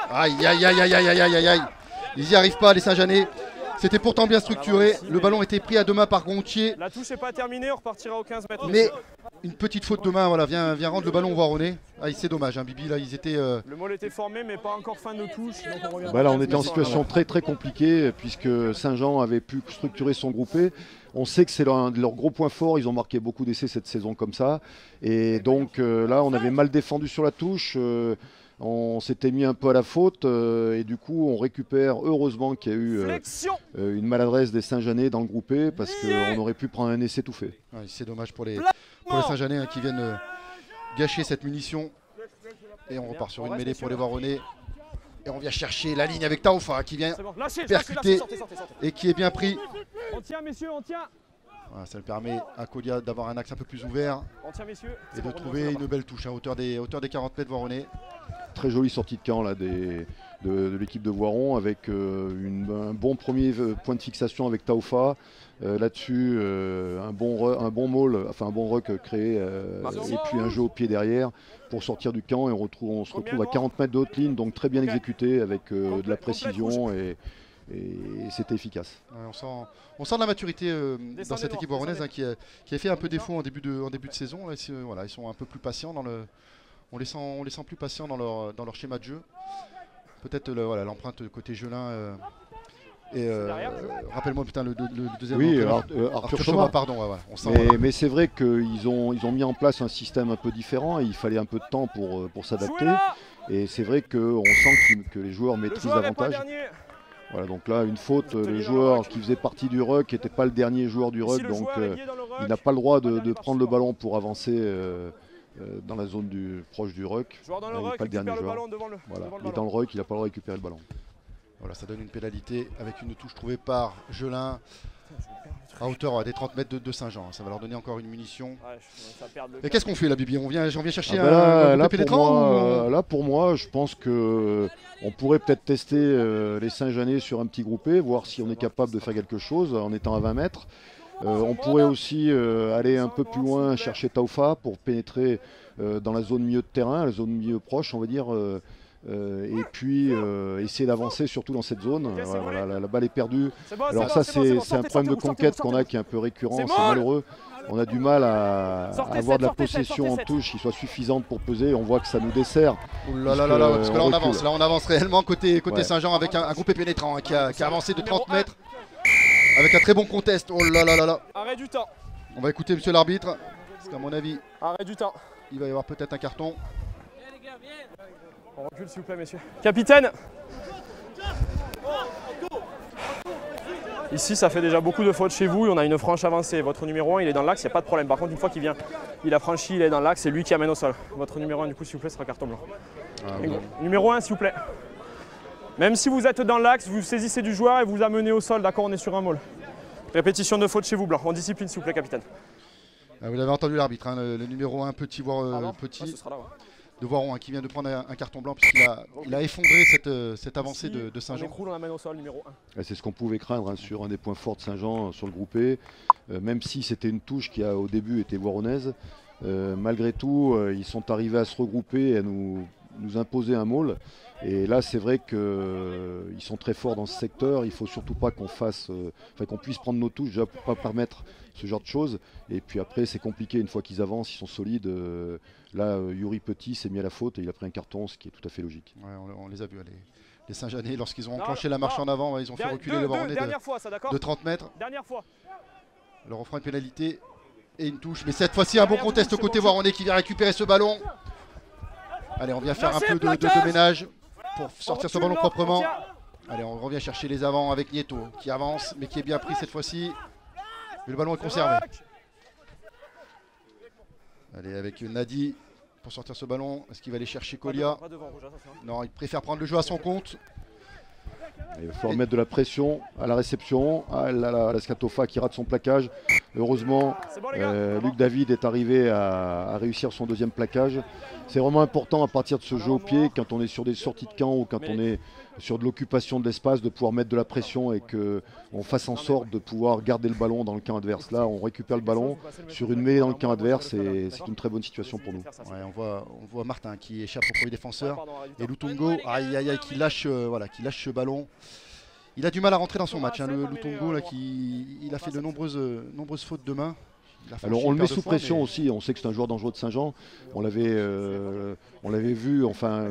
Aïe aïe aïe aïe aïe aïe aïe aïe. Ils n'y arrivent pas, les Saint-Jeanais. C'était pourtant bien structuré. Le ballon était pris à 2 mains par Gontier. La touche n'est pas terminée, on repartira aux 15 mètres. Mais une petite faute de main, voilà, vient rendre le ballon au Voironnais. Ah, c'est dommage, hein, Bibi, là, ils étaient... Le môle était formé, mais pas encore fin de touche. Donc Là, on était en situation très très compliquée, puisque Saint-Jean avait pu structurer son groupé. On sait que c'est leur gros point fort, ils ont marqué beaucoup d'essais cette saison comme ça. Et donc là, on avait mal défendu sur la touche. On s'était mis un peu à la faute et du coup on récupère, heureusement qu'il y a eu une maladresse des Saint-Jeanais dans le groupé parce qu'on aurait pu prendre un essai tout fait. Ouais, c'est dommage pour les Saint-Jeanais hein, qui viennent gâcher cette munition. Et on repart sur une mêlée pour les Voironnais. Et on vient chercher la ligne avec Taofa qui vient percuter et qui est bien pris. On tient messieurs, on tient. Voilà, ça le permet à Collia d'avoir un axe un peu plus ouvert et de trouver une belle touche à hauteur des 40 mètres Voironnais. Très jolie sortie de camp là, de l'équipe de Voiron avec un bon premier point de fixation avec Taofa. Là-dessus, un bon maul, enfin un bon ruck créé et puis un jeu au pied derrière pour sortir du camp et on se retrouve à 40 mètres de haute ligne, donc très bien exécuté avec de la précision et c'était efficace. Ouais, on sent de la maturité dans cette équipe voironnaise hein, qui a fait un peu défaut en début de saison. Là, voilà, ils sont un peu plus patients on les sent plus patients dans leur schéma de jeu. Peut-être l'empreinte côté Gelin. Rappelle-moi putain le deuxième. Oui, Arthur Chaumard, pardon. Ouais, voilà, mais c'est vrai qu'ils ont mis en place un système un peu différent et il fallait un peu de temps pour s'adapter. Et c'est vrai qu'on sent que les joueurs maîtrisent davantage. Voilà, donc là, une faute, le joueur qui faisait partie du ruck n'était pas le dernier joueur du ruck, donc il n'a pas le droit de prendre le ballon pour avancer dans la zone proche du ruck. Il n'est pas le dernier joueur. Voilà. Il est dans le ruck, il n'a pas le droit de récupérer le ballon. Voilà, ça donne une pénalité avec une touche trouvée par Gelin à hauteur des 30 mètres de Saint-Jean. Ça va leur donner encore une munition. Et qu'est-ce qu'on fait là, Bibi? On vient chercher un pénétrant là, pour moi, je pense que on pourrait peut-être tester les Saint-Jeanais sur un petit groupé, voir si on est capable de faire quelque chose en étant à 20 mètres. On pourrait aussi aller un peu plus loin, chercher Taofa pour pénétrer dans la zone milieu de terrain, la zone milieu proche, on va dire. Et puis essayer d'avancer surtout dans cette zone. Voilà, la balle est perdue. Alors ça c'est un problème de conquête qu'on a qui est un peu récurrent, c'est malheureux. On a du mal à avoir de la possession en touche qui soit suffisante pour peser. On voit que ça nous dessert. Parce que là on avance réellement côté Saint-Jean avec un groupé pénétrant hein, qui a avancé de 30 mètres avec un très bon contest. Oh là là là là. Arrêt du temps. On va écouter monsieur l'arbitre parce qu'à mon avis arrêt du temps. Il va y avoir peut-être un carton. On recule s'il vous plaît messieurs. Capitaine. Ici ça fait déjà beaucoup de fautes chez vous, on a une franche avancée. Votre numéro 1 il est dans l'axe, il n'y a pas de problème. Par contre une fois qu'il vient, il a franchi, il est dans l'axe, c'est lui qui amène au sol. Votre numéro 1 du coup s'il vous plaît sera carton blanc. Numéro 1 s'il vous plaît. Même si vous êtes dans l'axe, vous saisissez du joueur et vous amenez au sol, d'accord, on est sur un maul. Répétition de faute chez vous blanc, en discipline s'il vous plaît capitaine. Vous l'avez entendu l'arbitre, hein, le numéro 1 petit, voire petit. Ce sera là, ouais. De Voiron, hein, qui vient de prendre un carton blanc puisqu'il a effondré cette avancée de Saint-Jean. On écroule, on amène au sol, numéro 1. C'est ce qu'on pouvait craindre hein, sur un des points forts de Saint-Jean, sur le groupé. Même si c'était une touche qui a au début été voironnaise, malgré tout, ils sont arrivés à se regrouper et à nous imposer un maul. Et là, c'est vrai qu'ils sont très forts dans ce secteur. Il ne faut surtout pas qu'on puisse prendre nos touches déjà pour ne pas permettre ce genre de choses. Et puis après, c'est compliqué une fois qu'ils avancent, ils sont solides. Là, Yuri Petit s'est mis à la faute et il a pris un carton, ce qui est tout à fait logique. Ouais, on les a vus, les Saint-Jeanais, lorsqu'ils ont enclenché la marche en avant, ils ont fait reculer le Voironnais de 30 mètres. Dernière fois. Leur offrant une pénalité et une touche. Mais cette fois-ci, un bon contest côté Voironnais qui vient récupérer ce ballon. Allez, on vient faire un peu de ménage pour sortir ce ballon proprement. Allez, on revient chercher les avants avec Nieto qui avance, mais qui est bien pris cette fois-ci. Mais le ballon est conservé. Allez, avec Nadi pour sortir ce ballon. Est-ce qu'il va aller chercher Colia? Non, il préfère prendre le jeu à son compte. Il va falloir mettre de la pression à la réception. Ah là là, la Scatofa qui rate son plaquage. Heureusement, Luc David est arrivé à réussir son deuxième plaquage. C'est vraiment important à partir de ce jeu au pied, quand on est sur des sorties de camp ou quand on est sur de l'occupation de l'espace, de pouvoir mettre de la pression et qu'on fasse en sorte de pouvoir garder le ballon dans le camp adverse. Là, on récupère le ballon sur une mêlée dans le camp adverse et c'est une très bonne situation pour nous. Ouais, on voit Martin qui échappe au premier défenseur et Lutongo qui lâche ce ballon. Il a du mal à rentrer dans son match, hein, le Lutongo, là, il a fait de nombreuses fautes de main. Alors on le met sous pression aussi, on sait que c'est un joueur dangereux de Saint-Jean, on l'avait vu, enfin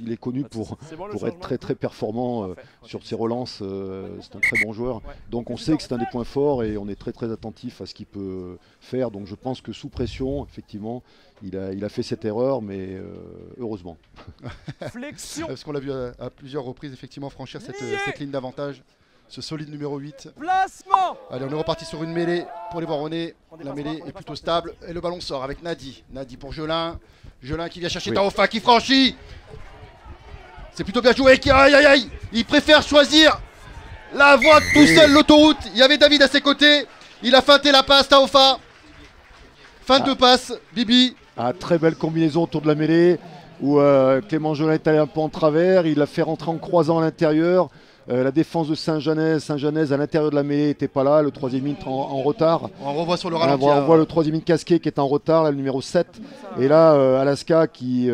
il est connu pour être très très performant sur ses relances, c'est un très bon joueur, donc on sait que c'est un des points forts et on est très très attentif à ce qu'il peut faire, donc je pense que sous pression, effectivement, il a fait cette erreur, mais heureusement. Flexion. Parce qu'on l'a vu à plusieurs reprises effectivement franchir cette ligne d'avantage. Ce solide numéro 8. Placement. Allez, on est reparti sur une mêlée pour les Voironnais. La mêlée est plutôt stable. Et le ballon sort avec Nadi. Nadi pour Jelin. Jelin qui vient chercher Taofa qui franchit. C'est plutôt bien joué. Aïe aïe aïe. Il préfère choisir la voie tout seul, l'autoroute. Il y avait David à ses côtés. Il a feinté la passe, Taofa. Fin de passe, Bibi. Très belle combinaison autour de la mêlée où Clément Jelin est allé un peu en travers. Il l'a fait rentrer en croisant à l'intérieur. La défense de Saint-Genès à l'intérieur de la mêlée n'était pas là, le troisième ligne en retard. On revoit sur le ralenti. On voit le troisième ligne casqué qui est en retard, là, le numéro 7. Et là, Alaska qui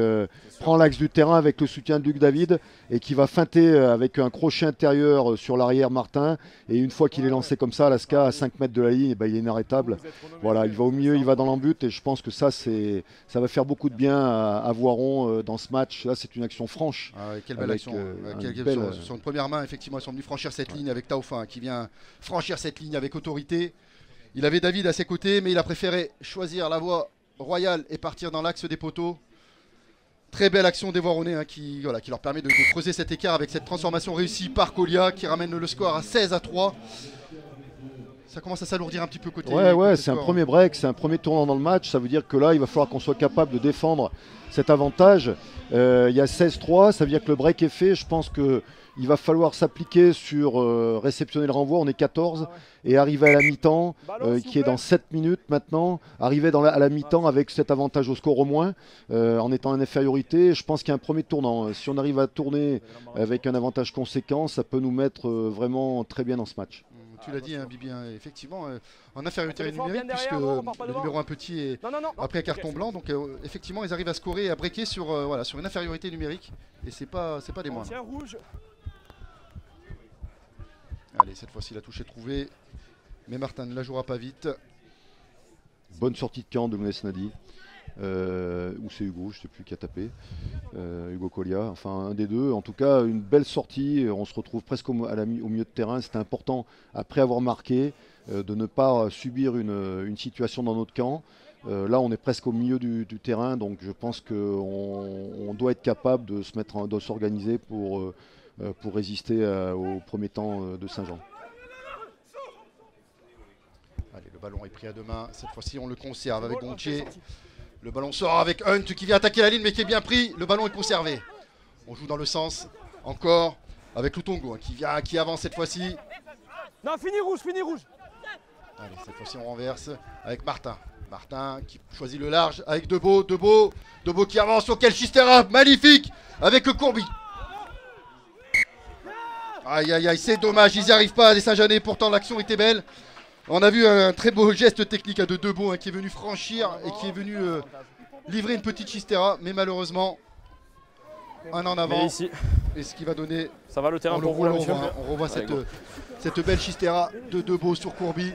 prend l'axe du terrain avec le soutien de Luc David et qui va feinter avec un crochet intérieur sur l'arrière Martin. Et une fois qu'il est lancé comme ça, Alaska à 5 mètres de la ligne, il est inarrêtable. Voilà, il va au milieu, il va dans l'embut et je pense que ça va faire beaucoup de bien à Voiron dans ce match. Là, c'est une action franche. Quelle belle action. Sur une première main, effectivement, ils sont venus franchir cette ligne avec Taofa qui vient franchir cette ligne avec autorité. Il avait David à ses côtés, mais il a préféré choisir la voie royale et partir dans l'axe des poteaux. Très belle action des Voironnais qui leur permet de creuser cet écart avec cette transformation réussie par Colia qui ramène le score à 16-3. Ça commence à s'alourdir un petit peu côté. Ouais, c'est un premier break, c'est un premier tournant dans le match. Ça veut dire que là, il va falloir qu'on soit capable de défendre cet avantage. Il y a 16-3, ça veut dire que le break est fait. Je pense qu'il va falloir s'appliquer sur réceptionner le renvoi. On est 14 et arriver à la mi-temps qui est dans 7 minutes maintenant. Arriver à la mi-temps avec cet avantage au score au moins en étant en infériorité. Je pense qu'il y a un premier tournant. Si on arrive à tourner avec un avantage conséquent, ça peut nous mettre vraiment très bien dans ce match. Tu l'as dit, Bibi, effectivement, en infériorité numérique, puisque le numéro 1 petit a pris un carton blanc. Donc, effectivement, ils arrivent à scorer et à breaker sur une infériorité numérique. Et c'est pas des moindres. Allez, cette fois-ci, la touche est trouvée. Mais Martin ne la jouera pas vite. Bonne sortie de camp de Lounès Nadi. Ou c'est Hugo, je ne sais plus qui a tapé. Hugo Colia, enfin un des deux. En tout cas, une belle sortie. On se retrouve presque au milieu de terrain. C'était important, après avoir marqué, de ne pas subir une situation dans notre camp. Là, on est presque au milieu du terrain. Donc, je pense qu'on doit être capable de s'organiser pour résister au premier temps de Saint-Jean. Allez, le ballon est pris à deux mains. Cette fois-ci, on le conserve avec Gontier. Le ballon sort avec Hunt qui vient attaquer la ligne mais qui est bien pris. Le ballon est conservé. On joue dans le sens. Encore avec Lutongo qui avance cette fois-ci. Non, fini rouge. Allez, cette fois-ci on renverse avec Martin. Martin qui choisit le large avec Debeau. Debeau qui avance sur quel Chistera. Magnifique avec Courby. Aïe aïe aïe, c'est dommage, ils n'y arrivent pas, les Saint-Jeanais. Pourtant l'action était belle. On a vu un très beau geste technique de Debeau qui est venu franchir et qui est venu livrer une petite Chistera. Mais malheureusement, un en avant. Ici, et ce qui va donner... ça va le terrain pour vous là, monsieur. On revoit cette belle Chistera de Debeau sur Courby.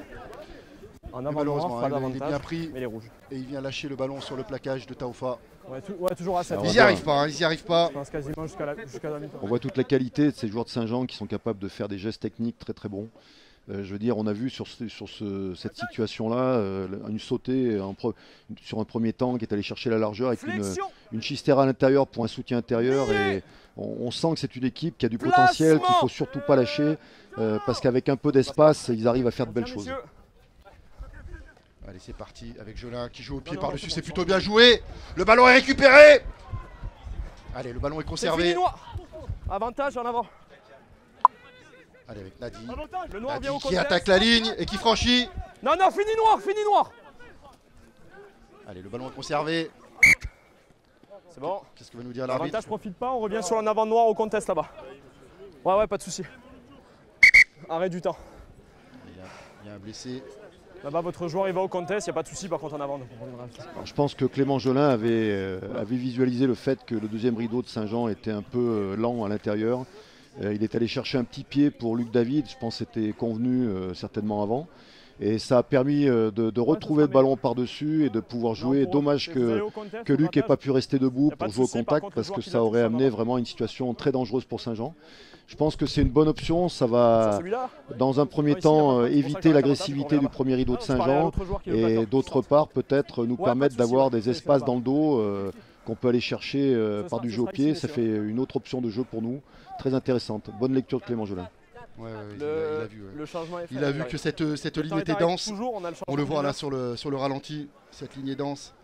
En avant, malheureusement, il est bien pris. Mais les rouges. Et il vient lâcher le ballon sur le plaquage de Taoufa. Ouais, toujours à 7. Ils n'y arrivent pas, ils n'y arrivent pas. Je pense quasiment jusqu'à la mi-temps. On voit toute la qualité de ces joueurs de Saint-Jean qui sont capables de faire des gestes techniques très très bons. Je veux dire, on a vu sur cette situation-là une sautée sur un premier temps qui est allé chercher la largeur avec une Chistera à l'intérieur pour un soutien intérieur. Et on sent que c'est une équipe qui a du potentiel, qu'il ne faut surtout pas lâcher parce qu'avec un peu d'espace, ils arrivent à faire de belles choses. Allez, c'est parti avec Jolin qui joue au pied par-dessus, c'est plutôt bien joué. Le ballon est récupéré. Allez, le ballon est conservé. Avantage en avant. Allez, avec Nadi. Le noir Nadi qui attaque la ligne et qui franchit. Non, fini noir. Allez, le ballon est conservé. C'est bon. Qu'est-ce que va nous dire l'arbitre? L'avantage profite pas, on revient sur un avant noir au contest là-bas. Ouais, pas de souci. Arrêt du temps. Il y a un blessé. Là-bas, votre joueur il va au contest, il n'y a pas de souci par contre en avant. Alors, je pense que Clément Jolin avait visualisé le fait que le deuxième rideau de Saint-Jean était un peu lent à l'intérieur. Il est allé chercher un petit pied pour Luc David, je pense que c'était convenu certainement avant. Et ça a permis de retrouver le ballon par-dessus et de pouvoir jouer. Dommage que Luc n'ait pas pu rester debout pour jouer au contact parce que ça aurait amené vraiment une situation très dangereuse pour Saint-Jean. Je pense que c'est une bonne option, ça va dans un premier temps éviter l'agressivité du premier rideau de Saint-Jean et d'autre part peut-être nous permettre d'avoir des espaces dans le dos qu'on peut aller chercher par du jeu au pied. Ça fait une autre option de jeu pour nous, très intéressante. Bonne lecture de Clément Jolin. Ouais, il a vu. Il a vu que cette ligne était dense. On le voit là sur le ralenti, cette ligne est dense.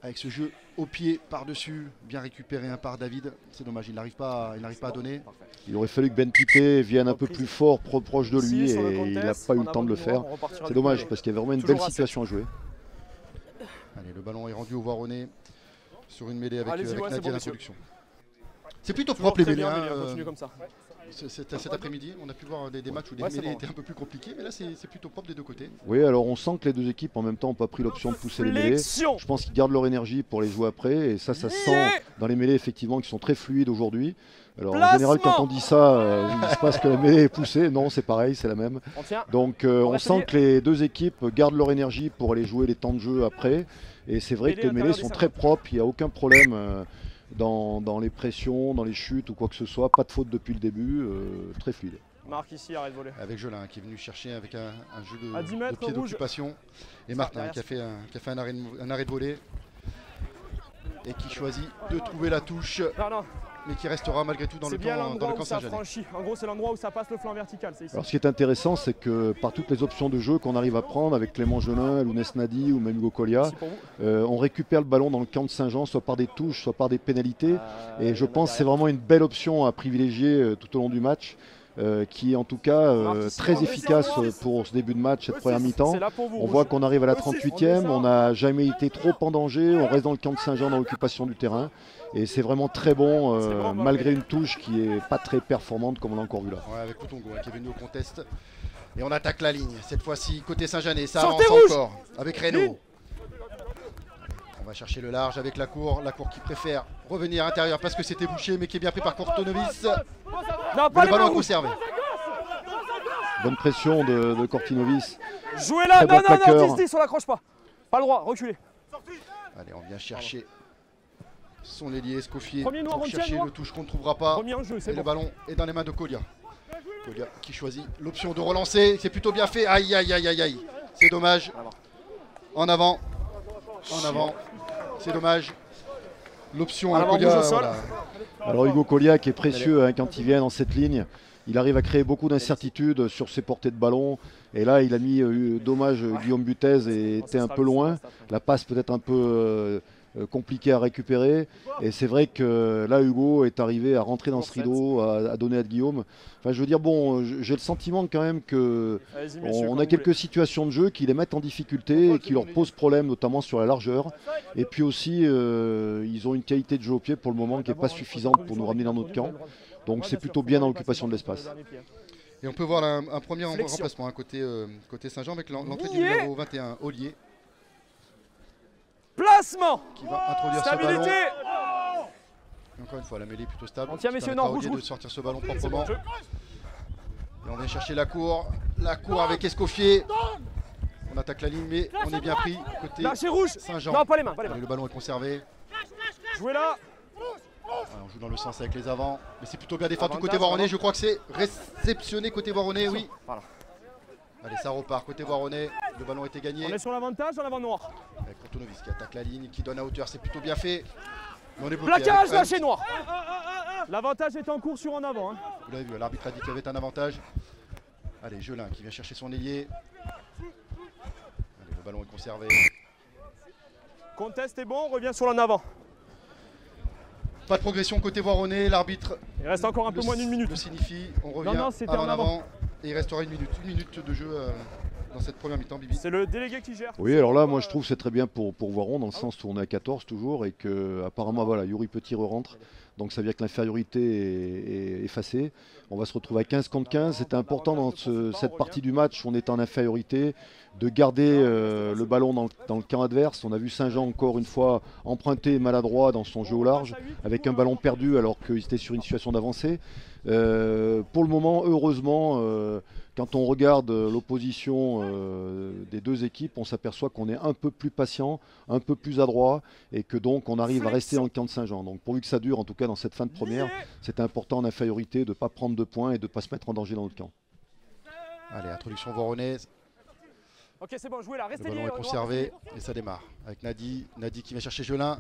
Avec ce jeu au pied par-dessus, bien récupéré par David. C'est dommage, il n'arrive pas à donner. Il aurait fallu que Ben Pité vienne un peu plus fort, proche de lui, et il n'a pas eu le temps de le faire. C'est dommage parce qu'il y avait vraiment une belle situation à jouer. Allez, le ballon est rendu au Voironnais sur une mêlée avec Nadia à l'introduction. C'est plutôt propre les mêlées. Cet après-midi, on a pu voir des matchs où les mêlées étaient un peu plus compliquées, mais là c'est plutôt propre des deux côtés. Oui, alors on sent que les deux équipes en même temps n'ont pas pris l'option de pousser les mêlées. Je pense qu'ils gardent leur énergie pour les jouer après, et ça se sent dans les mêlées effectivement qui sont très fluides aujourd'hui. Alors en général quand on dit ça, il se passe que la mêlée est poussée. Non, c'est pareil, c'est la même. Donc on sent que les deux équipes gardent leur énergie pour aller jouer les temps de jeu après. Et c'est vrai que les mêlées sont très propres, il n'y a aucun problème. Dans les pressions, dans les chutes ou quoi que ce soit, pas de faute depuis le début, très fluide. Marc ici, arrête de voler. Avec Jolin qui est venu chercher avec un jeu de pied d'occupation. Et Martin qui a fait un arrêt de volée. Et qui choisit de trouver la touche. Mais qui restera malgré tout dans le camp Saint-Jeanais. En gros, c'est l'endroit où ça passe le flanc vertical. Alors, ce qui est intéressant, c'est que par toutes les options de jeu qu'on arrive à prendre avec Clément Jolin, Lounès Nadi ou même Hugo Colia, on récupère le ballon dans le camp de Saint-Jean, soit par des touches, soit par des pénalités. Et je pense que c'est vraiment une belle option à privilégier tout au long du match. Qui est en tout cas très efficace pour ce début de match, cette première mi-temps. On voit qu'on arrive à la 38e, on n'a jamais été trop en danger, on reste dans le camp de Saint-Jean dans l'occupation du terrain. Et c'est vraiment très bon, malgré une touche qui n'est pas très performante comme on l'a encore vu là. Ouais, avec Coutongo qui est venu au contest. Et on attaque la ligne, cette fois-ci côté Saint-Jeanais, ça avance encore avec Reynaud. On va chercher le large avec la cour qui préfère revenir à l'intérieur parce que c'était bouché mais qui est bien pris par Courtonovis. Mais le ballon est conservé. Bonne pression de Courtonovis. Jouez là, non, 10-10, on l'accroche pas. Pas le droit, reculez. Allez, on vient chercher son ailier Escoffier pour chercher le touche qu'on ne trouvera pas. Et le ballon est dans les mains de Colia. Colia qui choisit l'option de relancer, c'est plutôt bien fait. Aïe, aïe, aïe, aïe, aïe. C'est dommage. En avant. C'est dommage. L'option à Colia. Voilà. Alors Hugo Colia qui est précieux quand il vient dans cette ligne. Il arrive à créer beaucoup d'incertitudes sur ses portées de ballon. Et là, il a mis, dommage, Guillaume Butez était un peu loin. La passe peut-être un peu compliqué à récupérer. Et c'est vrai que là, Hugo est arrivé à rentrer dans ce rideau, à donner à Guillaume. Enfin, je veux dire, bon, j'ai le sentiment quand même que on a quelques situations de jeu qui les mettent en difficulté et qui leur posent problème, notamment sur la largeur. Et puis aussi, ils ont une qualité de jeu au pied pour le moment qui n'est pas suffisante pour nous ramener dans notre camp. Donc c'est plutôt bien dans l'occupation de l'espace. Et on peut voir un premier remplacement côté Saint-Jean avec l'entrée du numéro 21, Ollier. Placement Qui va introduire Stabilité. ce ballon. Et encore une fois, la mêlée est plutôt stable. On tient, messieurs, non, rouge, de sortir ce ballon proprement. Et on vient chercher la cour. La cour avec Escoffier. On attaque la ligne, mais on est bien pris côté Saint-Jean. Non, pas les mains. Le ballon est conservé. Jouez là. Voilà, on joue dans le sens avec les avants. Mais c'est plutôt bien défendu côté Voironnais. Je crois que c'est réceptionné côté Voironnais, oui. Voilà. Allez, ça repart côté Voironnais. Le ballon était gagné. On est sur l'avantage en avant noir. Avec Courtonovis qui attaque la ligne, qui donne à hauteur. C'est plutôt bien fait. Mais on est bloqué. Plaquage lâché noir. L'avantage est en cours sur en avant. Hein. Vous l'avez vu, l'arbitre a dit qu'il y avait un avantage. Allez, Gelin qui vient chercher son ailier. Allez, le ballon est conservé. Contest est bon, on revient sur l'en avant. Pas de progression côté Voironnais, l'arbitre. Il reste encore un peu moins d'une minute. Le signifie, on revient en avant. Et il restera une minute de jeu dans cette première mi-temps, Bibi. C'est le délégué qui gère. Oui, alors là, moi je trouve que c'est très bien pour Voiron, dans le sens où on est à 14 toujours, et que apparemment voilà, Yuri Petit rentre. Donc ça veut dire que l'infériorité est effacée. On va se retrouver à 15 contre 15. C'était important dans cette partie du match où on était en infériorité de garder le ballon dans le camp adverse. On a vu Saint-Jean encore une fois emprunté et maladroit dans son jeu au large avec un ballon perdu alors qu'ils étaient sur une situation d'avancée. Pour le moment, heureusement, quand on regarde l'opposition des deux équipes, on s'aperçoit qu'on est un peu plus patient, un peu plus adroit et que donc on arrive à rester dans le camp de Saint-Jean. Donc pourvu que ça dure, en tout cas dans cette fin de première, c'est important en infériorité de ne pas prendre de points et de ne pas se mettre en danger dans notre camp. Allez, introduction voironnaise. Ok, c'est bon, jouez là, restez le ballon liés, est conservé et ça démarre avec Nadi. Nadi qui vient chercher Gelin,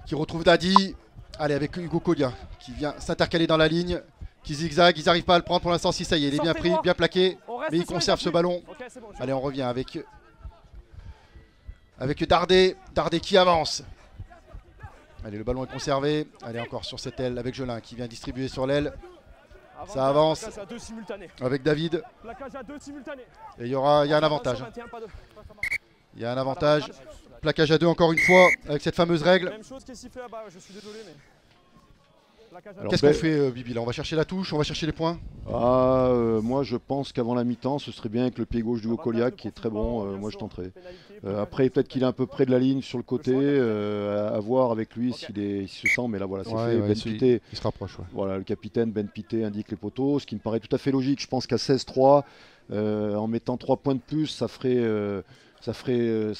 qui retrouve Nadi. Allez, avec Hugo Colia qui vient s'intercaler dans la ligne, qui zigzague. Ils n'arrivent pas à le prendre pour l'instant. Si, ça y est, il est bien pris, bien plaqué. Mais il conserve ce ballon. Okay, bon, allez, on revient avec Dardet. Dardet qui avance. Allez, le ballon est conservé. Allez, encore sur cette aile avec Gelin qui vient distribuer sur l'aile. Ça avance avec David. Et il y a un avantage. Il y a un avantage. Plaquage à 2 encore une fois avec cette fameuse règle. Qu'est-ce qu'on fait, Bibi là? On va chercher la touche, on va chercher les points. Moi je pense qu'avant la mi-temps ce serait bien avec le pied gauche du Gokoliak qui est très bon, moi je tenterai. Après peut-être qu'il est un peu près de la ligne sur le côté, à voir avec lui s'il se sent, mais là voilà c'est fait. Ben Pité, il se rapproche. Voilà, le capitaine Ben Pité indique les poteaux, ce qui me paraît tout à fait logique. Je pense qu'à 16-3, en mettant 3 points de plus, ça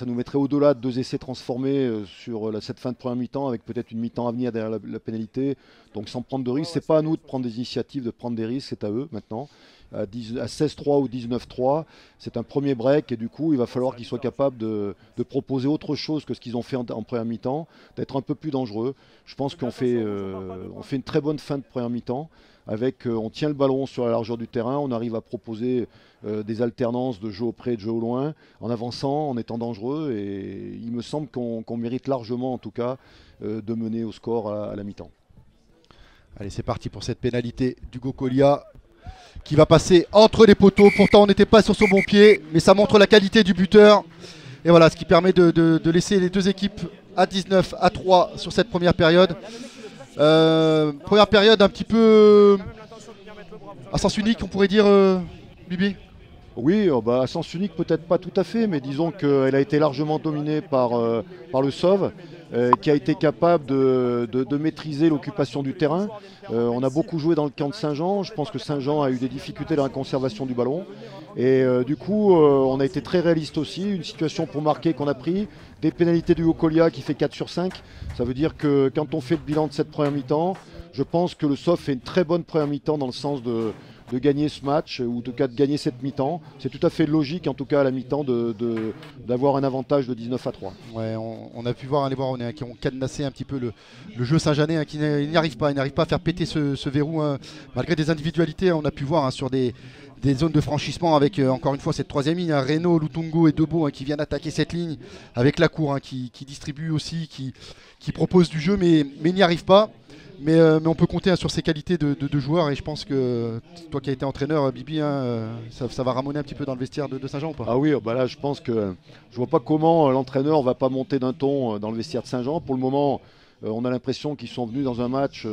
nous mettrait au-delà de 2 essais transformés sur cette fin de première mi-temps avec peut-être une mi-temps à venir derrière la pénalité. Donc sans prendre de risques, c'est pas à nous de prendre des initiatives, de prendre des risques, c'est à eux maintenant. À 16-3 ou 19-3, c'est un premier break et du coup il va falloir qu'ils soient capables de proposer autre chose que ce qu'ils ont fait en première mi-temps, d'être un peu plus dangereux. Je pense qu'on fait une très bonne fin de première mi-temps. On tient le ballon sur la largeur du terrain, on arrive à proposer des alternances de jeu au près et de jeu au loin, en avançant, en étant dangereux, et il me semble qu'on mérite largement en tout cas de mener au score à la mi-temps. Allez, c'est parti pour cette pénalité d'Hugo Colia qui va passer entre les poteaux. Pourtant on n'était pas sur son bon pied, mais ça montre la qualité du buteur. Et voilà, ce qui permet de laisser les deux équipes à 19-3 sur cette première période. Première période un petit peu à sens unique, on pourrait dire, Bibi. Oui, à sens unique peut-être pas tout à fait, mais disons qu'elle a été largement dominée par le SOV, qui a été capable de maîtriser l'occupation du terrain. On a beaucoup joué dans le camp de Saint-Jean, je pense que Saint-Jean a eu des difficultés dans la conservation du ballon. Et du coup, on a été très réaliste aussi, une situation pour marquer qu'on a pris, des pénalités du Ocolia qui fait 4 sur 5. Ça veut dire que quand on fait le bilan de cette première mi-temps, je pense que le SOF fait une très bonne première mi-temps dans le sens de de gagner ce match ou de gagner cette mi-temps. C'est tout à fait logique en tout cas à la mi-temps d'avoir un avantage de 19-3. Ouais, on a pu voir les Voironnais qui ont cadenassé un petit peu le jeu Saint-Jeanais, qui n'y arrive pas. Ils n'arrivent pas à faire péter ce verrou. Malgré des individualités, on a pu voir sur des zones de franchissement avec encore une fois cette troisième ligne, Reynaud, Lutungo et Debo qui viennent attaquer cette ligne avec la cour qui distribue aussi, qui propose du jeu mais il n'y arrive pas. Mais on peut compter sur ses qualités de joueur et je pense que toi qui as été entraîneur, Bibi, ça va ramoner un petit peu dans le vestiaire de Saint-Jean ou pas? Ah oui, bah là je pense que je vois pas comment l'entraîneur va pas monter d'un ton dans le vestiaire de Saint-Jean. Pour le moment, on a l'impression qu'ils sont venus dans un match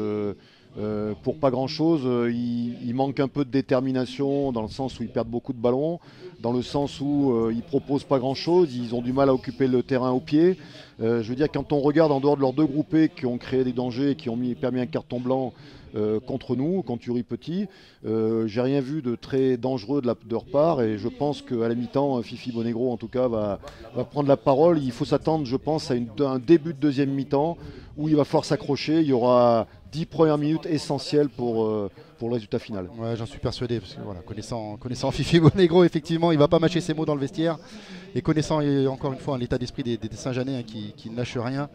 pour pas grand chose. Il manque un peu de détermination dans le sens où ils perdent beaucoup de ballons, dans le sens où ils proposent pas grand chose, ils ont du mal à occuper le terrain au pied. Je veux dire, quand on regarde en dehors de leurs deux groupés qui ont créé des dangers et qui ont permis un carton blanc contre nous, contre Uri Petit, j'ai rien vu de très dangereux de leur part et je pense qu'à la mi-temps, Fifi Bonegro en tout cas va prendre la parole. Il faut s'attendre, je pense, à un début de deuxième mi-temps où il va falloir s'accrocher. Il y aura 10 premières minutes essentielles pour le résultat final. Ouais, j'en suis persuadé, parce que voilà, connaissant Fifi Bonegro, effectivement, il ne va pas mâcher ses mots dans le vestiaire. Et connaissant encore une fois l'état d'esprit des Saint-Jeanais qui ne lâchent rien,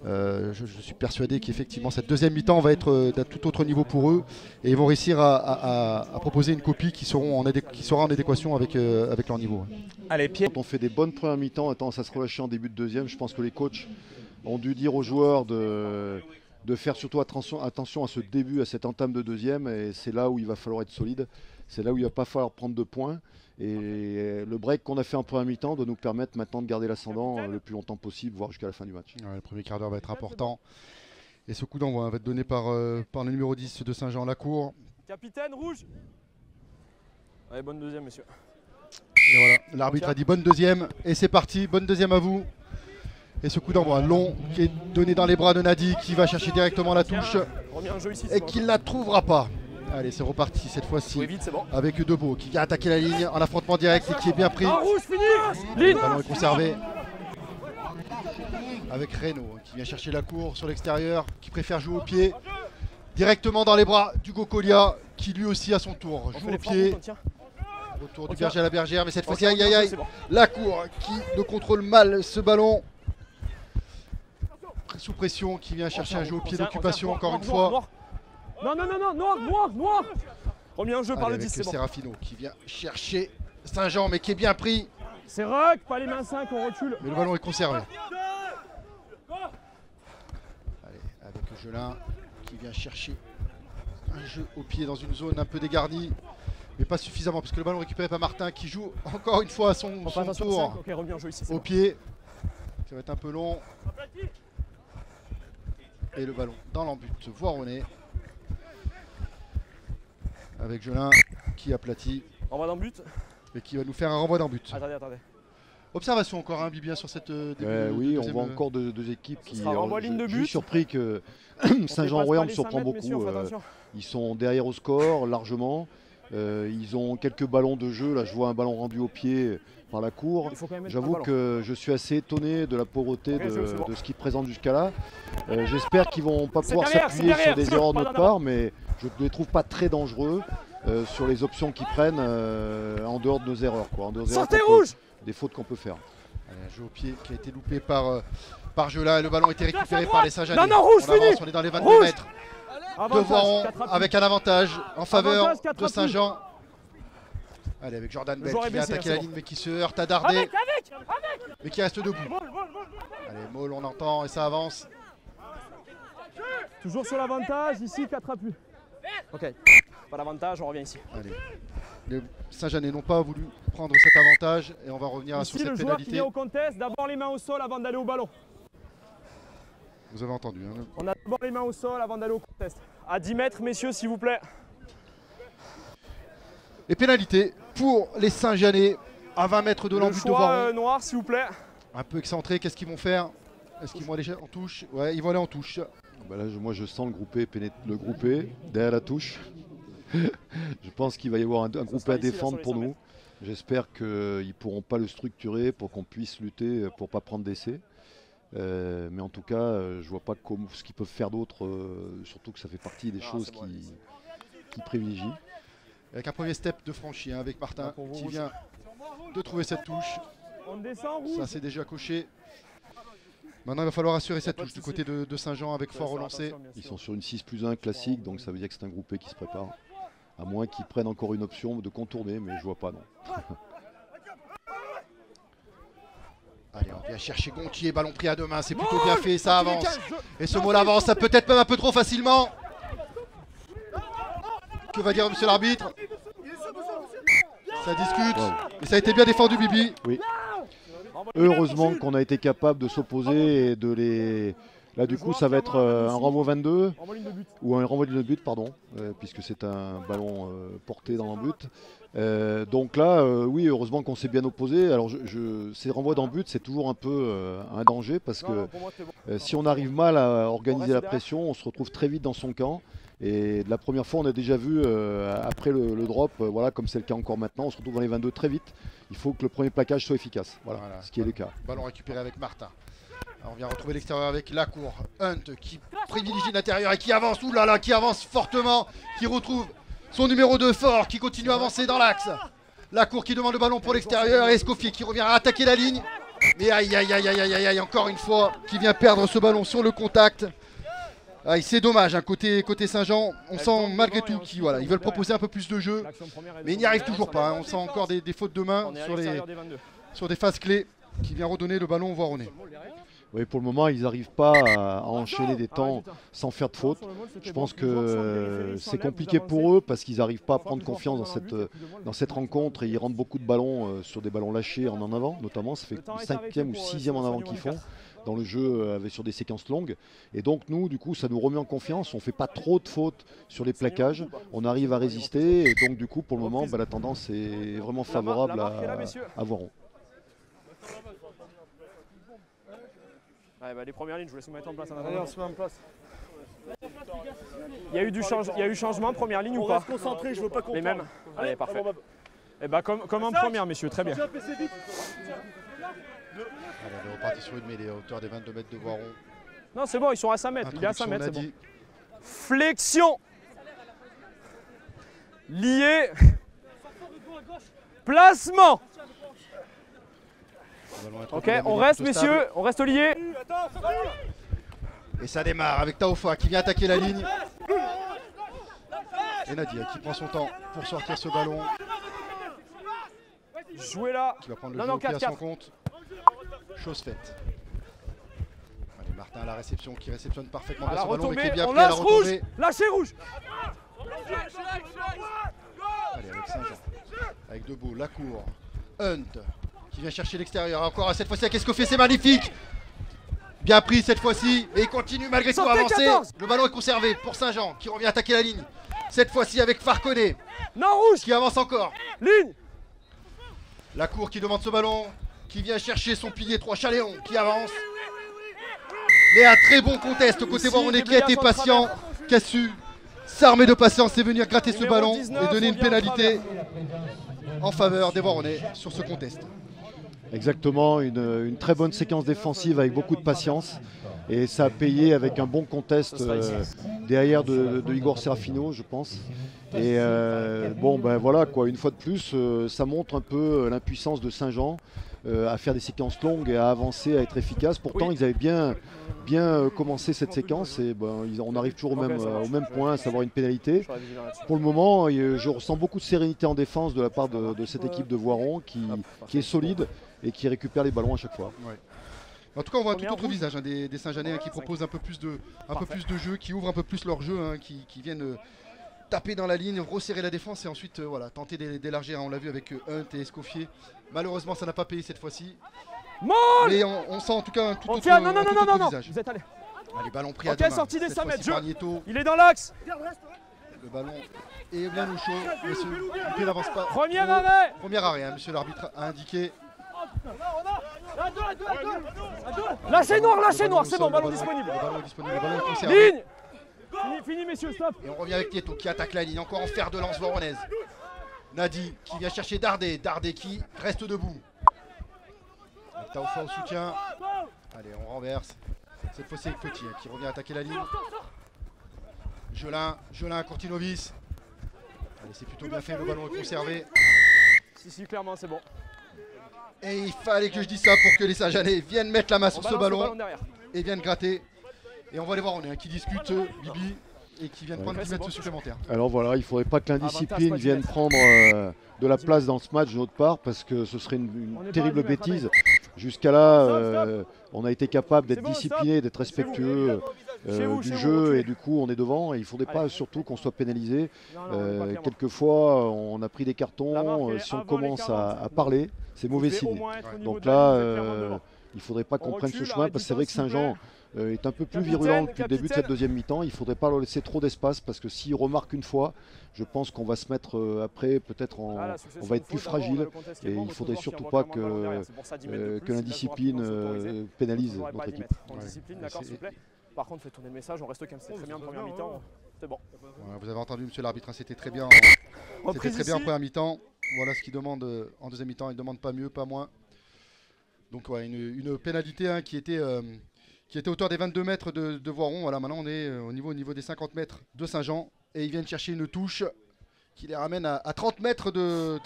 je suis persuadé qu'effectivement cette deuxième mi-temps va être d'un tout autre niveau pour eux. Et ils vont réussir à proposer une copie qui sera en adéquation avec leur niveau. Allez, Pierre. Quand on fait des bonnes premières mi-temps, ça se relâche en début de deuxième, je pense que les coachs ont dû dire aux joueurs de faire surtout attention à ce début, à cette entame de deuxième, et c'est là où il va falloir être solide, c'est là où il va pas falloir prendre de points, et le break qu'on a fait en première mi-temps doit nous permettre maintenant de garder l'ascendant le plus longtemps possible, voire jusqu'à la fin du match. Ouais, le premier quart d'heure va être important, et ce coup d'envoi va être donné par le numéro 10 de Saint-Jean, Lacour. Capitaine rouge. Allez, bonne deuxième, monsieur. Et voilà, l'arbitre a dit bonne deuxième, et c'est parti, bonne deuxième à vous. Et ce coup d'envoi long qui est donné dans les bras de Nadi qui va chercher directement la touche et qui ne la trouvera pas. Allez, c'est reparti cette fois-ci avec Debo qui vient attaquer la ligne en affrontement direct et qui est bien pris. Le ballon est conservé avec Reynaud qui vient chercher la cour sur l'extérieur, qui préfère jouer au pied directement dans les bras d'Hugo Colia qui lui aussi à son tour joue au pied. Retour du berger à la bergère, mais cette fois-ci, aïe aïe aïe, la cour qui ne contrôle mal ce ballon. Sous pression, qui vient chercher un jeu au pied d'occupation encore une fois. Non, noir. Remis en jeu par le 10, c'est bon. Serafino qui vient chercher Saint-Jean, mais qui est bien pris. C'est ruck, pas les mains 5, on recule. Mais le ballon est conservé. Allez, avec Gelin qui vient chercher un jeu au pied dans une zone un peu dégarnie. Mais pas suffisamment, parce que le ballon récupéré par Martin qui joue encore une fois à son tour au pied. Ça va être un peu long. Et le ballon dans l'embut Voironnais. Avec Gelin qui aplatit. Renvoi d'un but. Et qui va nous faire un renvoi d'un but. Attendez. Observation encore, Bibi, sur cette oui, on voit encore deux équipes qui. Je suis surpris que Saint-Jean-Royan me surprend beaucoup. Ils sont derrière au score largement. Ils ont quelques ballons de jeu. Là, je vois un ballon rendu au pied par la cour. J'avoue que je suis assez étonné de la pauvreté de ce qu'ils présentent jusqu'à là. J'espère qu'ils vont pas pouvoir s'appuyer sur des erreurs de notre part, mais je ne les trouve pas très dangereux sur les options qu'ils prennent en dehors de nos erreurs. En dehors des fautes qu'on peut faire. Allez, un jeu au pied qui a été loupé par Gelin et le ballon a été récupéré par les Saint-Jeanais. Non, rouge, on est dans les 22 mètres. De Voiron avec un avantage en faveur de Saint-Jean. Allez, avec Jordan Bell qui vient attaquer la ligne mais qui se heurte à Dardet. Mais qui reste debout. Allez, Maul, on entend et ça avance. Toujours sur l'avantage, ici 4 appuis. Ok, pas d'avantage, on revient ici. Allez. Les Saint-Jeanais n'ont pas voulu prendre cet avantage et on va revenir sur cette pénalité. Le joueur qui vient au contest, d'abord les mains au sol avant d'aller au ballon. Vous avez entendu. Hein. On a d'abord les mains au sol avant d'aller au contest. À 10 mètres, messieurs, s'il vous plaît. Et pénalité pour les Saint-Jeanais à 20 mètres de l'embut de Voiron. Noir, s'il vous plaît. Un peu excentré, qu'est-ce qu'ils vont faire? Est-ce qu'ils vont aller en touche? Ouais, ils vont aller en touche. Bah là, moi, je sens le groupé derrière la touche. Je pense qu'il va y avoir un groupé à défendre pour nous. J'espère qu'ils ne pourront pas le structurer pour qu'on puisse lutter pour ne pas prendre d'essai. Mais en tout cas, je vois pas ce qu'ils peuvent faire d'autre, surtout que ça fait partie des choses qui privilégient. Avec un premier step de franchi hein, avec Martin qui vient de trouver cette touche. On descend, rouge. Ça c'est déjà coché. Maintenant il va falloir assurer cette touche du côté de Saint-Jean avec fort relancé. Ils sont sur une 6+1 classique, donc ça veut dire que c'est un groupé qui se prépare. À moins qu'ils prennent encore une option de contourner, mais je vois pas non. Allez, on vient chercher Gontier, ballon pris à deux mains, c'est plutôt bien fait, ça avance. Et ce mot avance, ça peut-être même un peu trop facilement. Que va dire monsieur l'arbitre? Ça discute, et ça a été bien défendu Bibi. Oui. Heureusement qu'on a été capable de s'opposer et de les... Là du coup ça va être un renvoi 22 ou un renvoi de but pardon, puisque c'est un ballon porté dans le but. Donc là oui heureusement qu'on s'est bien opposé. Alors ces renvois dans le but c'est toujours un peu un danger parce que si on arrive mal à organiser la pression on se retrouve très vite dans son camp. Et la première fois on a déjà vu après le drop, voilà, comme c'est le cas encore maintenant, on se retrouve dans les 22 très vite. Il faut que le premier plaquage soit efficace, voilà. Ce qui est le cas. Ballon récupéré avec Martin. Alors on vient retrouver l'extérieur avec Lacour. Hunt qui privilégie l'intérieur et qui avance, oulala, qui avance fortement, qui retrouve son numéro 2 fort, qui continue à avancer dans l'axe. Lacour qui demande le ballon pour l'extérieur et Escoffier qui revient à attaquer la ligne. Mais aïe aïe aïe aïe aïe aïe aïe, encore une fois, qui vient perdre ce ballon sur le contact. Ah, c'est dommage, hein, côté Saint-Jean, on sent malgré tout qu'ils voilà, ils veulent proposer un peu plus de jeu, mais ils n'y arrivent toujours pas. Hein, on sent encore des fautes de main sur des phases clés qui vient redonner le ballon au Voironnais. Oui, pour le moment, ils n'arrivent pas à enchaîner des temps sans faire de faute. Je pense que c'est compliqué pour eux parce qu'ils n'arrivent pas à prendre confiance dans cette rencontre et ils rentrent beaucoup de ballons sur des ballons lâchés en avant, notamment. Ça fait 5e ou 6e en avant qu'ils font dans le jeu sur des séquences longues. Et donc nous, du coup, ça nous remet en confiance. On ne fait pas trop de fautes sur les plaquages. On arrive à résister et donc du coup, pour le moment, la tendance est vraiment favorable à Voiron. Ouais, les premières lignes, je vous laisse vous mettre en place. Allez, on se met en place. Il y a eu changement, première ligne ou pas? On reste concentré, je veux pas qu'on les mêmes. Allez, parfait. Et bah comme en première, messieurs, très bien. Allez, on est reparti sur une mêlée à hauteur des 22 mètres de Voiron. Non, c'est bon, ils sont à 5 mètres. Il est à 5 mètres, c'est bon. bon. Flexion. Lié. Placement. Ok, on reste messieurs, on reste liés. Et ça démarre avec Taofa qui vient attaquer la ligne. Et Nadia qui prend son temps pour sortir ce ballon. Jouez là. Qui va prendre le jeu au pied à son compte. Chose faite. Allez, Martin à la réception qui réceptionne parfaitement bien ce ballon mais qui est bien pris à la retombée. Lâchez rouge. Allez, avec Saint-Jean. Avec Debout, Lacour, Hunt. Qui vient chercher l'extérieur, encore cette fois-ci avec Escoffier, c'est magnifique. Bien pris cette fois-ci, et il continue malgré tout à avancer. 14. Le ballon est conservé pour Saint-Jean, qui revient attaquer la ligne. Cette fois-ci avec Farconnet. Non, rouge. Qui avance encore. Ligne. Lacour qui demande ce ballon, qui vient chercher son pilier 3, Chaléon, qui avance. Mais un très bon contest côté Voironnais qui a été patient, qui a su s'armer de patience et venir gratter ce ballon 19, et donner une pénalité en faveur des Voironnais sur ce contest. Exactement, une très bonne séquence défensive avec beaucoup de patience et ça a payé avec un bon contest derrière de Igor Serafino je pense. Et bon ben voilà quoi, une fois de plus ça montre un peu l'impuissance de Saint-Jean à faire des séquences longues et à avancer, à être efficace. Pourtant ils avaient bien commencé cette séquence et ben, on arrive toujours au même point, à savoir une pénalité. Pour le moment je ressens beaucoup de sérénité en défense de la part de cette équipe de Voiron qui est solide et qui récupère les ballons à chaque fois. Ouais. En tout cas, on voit un tout autre visage hein, des Saint-Jeanais qui proposent un peu plus de jeu, qui ouvrent un peu plus leur jeu, hein, qui viennent taper dans la ligne, resserrer la défense et ensuite voilà, tenter d'élargir. Hein, on l'a vu avec Hunt et Escoffier. Malheureusement, ça n'a pas payé cette fois-ci. Mais on sent en tout cas un tout autre visage. Vous êtes allés. Allez, ballon pris à deux mains. Sortie des 5 mètres. Nieto. Il est dans l'axe. Le ballon est bien au chaud. Monsieur, il n'avance pas. Premier arrêt. Premier arrêt, hein, monsieur l'arbitre a indiqué. Lâchez noir, c'est bon, ballon disponible. Le ballon est disponible, le ballon est conservé. Ligne. Fini messieurs, stop. Et on revient avec Nieto qui attaque la ligne, encore en fer de lance voronnaise. Nadi qui vient chercher Dardet, Dardet qui reste debout. Taofa au soutien. Allez, on renverse. Cette fois-ci avec Petit qui revient attaquer la ligne. Jolin, Courtinovis. Allez, c'est plutôt bien fait, le ballon est conservé. Si, clairement, c'est bon. Et il fallait que je dise ça pour que les Saint-Jeanais viennent mettre la main sur ce ballon et viennent gratter. Et on va aller voir, on est un qui discute, Bibi, et qui viennent prendre 10 mètres supplémentaires. Alors voilà, il ne faudrait pas que l'indiscipline vienne prendre de la place dans ce match de notre part, parce que ce serait une terrible bêtise. Jusqu'à là, on a été capable d'être discipliné, d'être respectueux du jeu, et du coup on est devant. Et il ne faudrait pas surtout qu'on soit pénalisé. Quelquefois on a pris des cartons, si on commence à parler, c'est mauvais signe. Donc là, il ne faudrait pas qu'on prenne ce chemin, parce que c'est vrai que Saint-Jean est un peu plus virulent depuis le début de cette deuxième mi-temps. Il ne faudrait pas leur laisser trop d'espace, parce que s'il remarque une fois, je pense qu'on va se mettre après, peut-être on va être plus fragile, et il ne faudrait surtout pas que l'indiscipline pénalise notre équipe. Par contre, faites tourner le message, on reste calme, c'est très bien en première mi-temps, c'est bon. Voilà, vous avez entendu monsieur l'arbitre, c'était très bien en première mi-temps. Voilà ce qu'il demande en deuxième mi-temps, il ne demande pas mieux, pas moins. Donc ouais, une pénalité qui était à hauteur des 22 mètres de Voiron. Voilà, maintenant on est au niveau des 50 mètres de Saint-Jean. Et ils viennent chercher une touche qui les ramène à 30 mètres de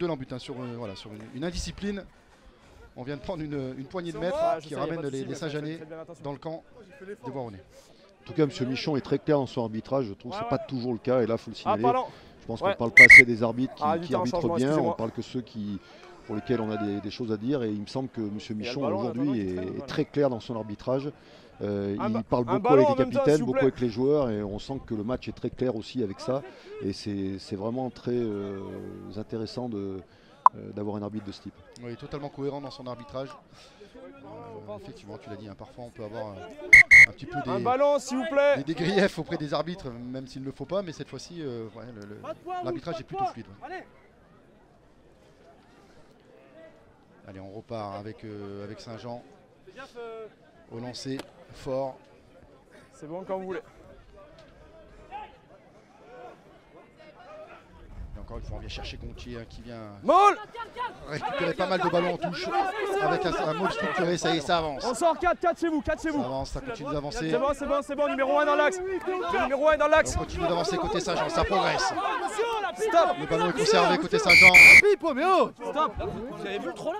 l'embut, sur une indiscipline. On vient de prendre une poignée de mètres qui ramène les Saint-Jeanais dans le camp des Voironnais. En tout cas, M. Michon est très clair dans son arbitrage. Je trouve que ce n'est pas toujours le cas, et là il faut le signaler. Je pense qu'on ne parle pas assez des arbitres qui arbitrent bien, on parle que ceux pour lesquels on a des choses à dire, et il me semble que M. Michon aujourd'hui est très clair dans son arbitrage. Il parle beaucoup avec les capitaines, beaucoup avec les joueurs, et on sent que le match est très clair aussi avec ça, et c'est vraiment très intéressant d'avoir un arbitre de ce type. Oui, totalement cohérent dans son arbitrage. Effectivement, tu l'as dit, parfois on peut avoir un petit peu des griefs auprès des arbitres, même s'il ne le faut pas, mais cette fois-ci, l'arbitrage est plutôt fluide. Ouais. Allez, on repart avec Saint-Jean au lancer, fort. C'est bon quand vous voulez. Et encore une fois, on vient chercher Gontier qui vient Maul récupérer pas mal de ballons en touche avec un Maul structuré. Ça y est, ça avance. On sort 4 chez vous, 4 chez vous. Ça avance, ça continue d'avancer. C'est bon, numéro 1 dans l'axe. Numéro 1 dans l'axe. On continue d'avancer côté Saint-Jean, ça progresse. Stop. Le ballon est conservé côté Saint-Jean. Stop. Vous avez vu le 3 là?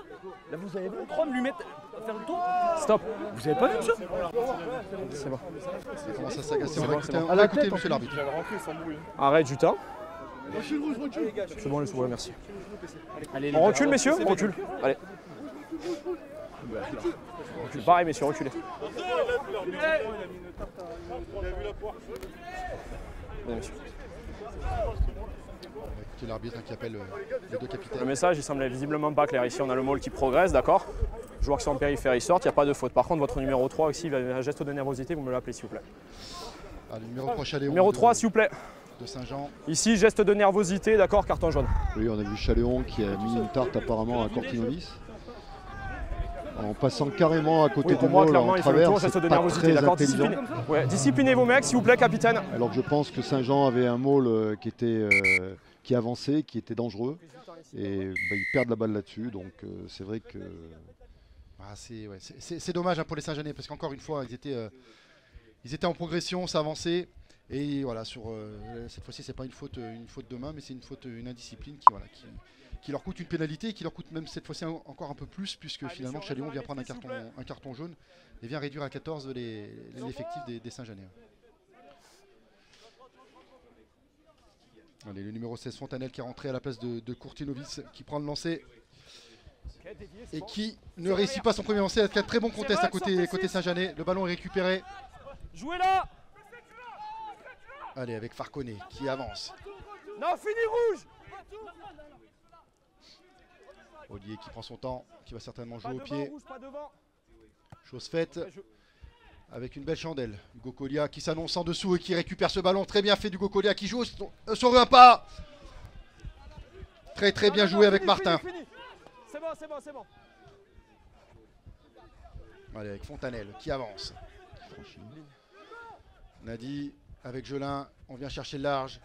Là vous avez vu le 3 de lui mettre faire le tour? Stop. Vous avez pas vu ça? C'est bon. Ça commence à s'agacer, on va écouter monsieur l'arbitre. Arrête du temps. C'est bon, ouais, merci. On recule, messieurs, on recule. Allez. On recule. Pareil, messieurs, reculez. Allez, messieurs. C'est l'arbitre qui appelle les deux capitaines. Le message, il semblait visiblement pas clair. Ici, on a le Maul qui progresse, d'accord? Joueurs qui sont en périphérie sortent, il n'y a pas de faute. Par contre, votre numéro 3 aussi, il a un geste de nervosité, vous me l'appelez s'il vous plaît. Ah, le numéro 3, Chaléon. Numéro 3, s'il vous plaît. De Saint-Jean. Ici, geste de nervosité, d'accord, carton jaune. Oui, on a vu Chaléon qui a mis une tarte apparemment à Cortinovis. En passant carrément à côté du Maul en travers, c'est pas très intelligent. Disciplinez vos mecs, s'il vous plaît, capitaine. Alors que je pense que Saint-Jean avait un Maul qui avançait, qui était dangereux, et ils perdent la balle là-dessus, donc c'est vrai que... c'est dommage pour les Saint-Jeanais, parce qu'encore une fois, ils étaient en progression, ça avançait. Et voilà, cette fois-ci, c'est pas une faute de main, mais c'est une indiscipline qui leur coûte une pénalité, et qui leur coûte même cette fois-ci encore un peu plus, puisque finalement Chaléon vient prendre un carton jaune et vient réduire à 14 l'effectif des Saint-Jeanais. Allez, le numéro 16, Fontanelle, qui est rentré à la place de Courtinovis, qui prend le lancer et qui ne réussit pas son premier lancer, avec un très bon contest à côté Saint-Jeanais. Le ballon est récupéré. Jouez là. Allez, avec Farconet qui avance. Non, fini rouge. Ollier qui prend son temps, qui va certainement jouer au pied. Chose faite avec une belle chandelle. Hugo Collia qui s'annonce en dessous et qui récupère ce ballon. Très bien fait d'Hugo Collia qui joue sur un pas. Très bien joué avec Martin. C'est bon. Allez, avec Fontanelle qui avance. Nadi avec Gelin, on vient chercher le large.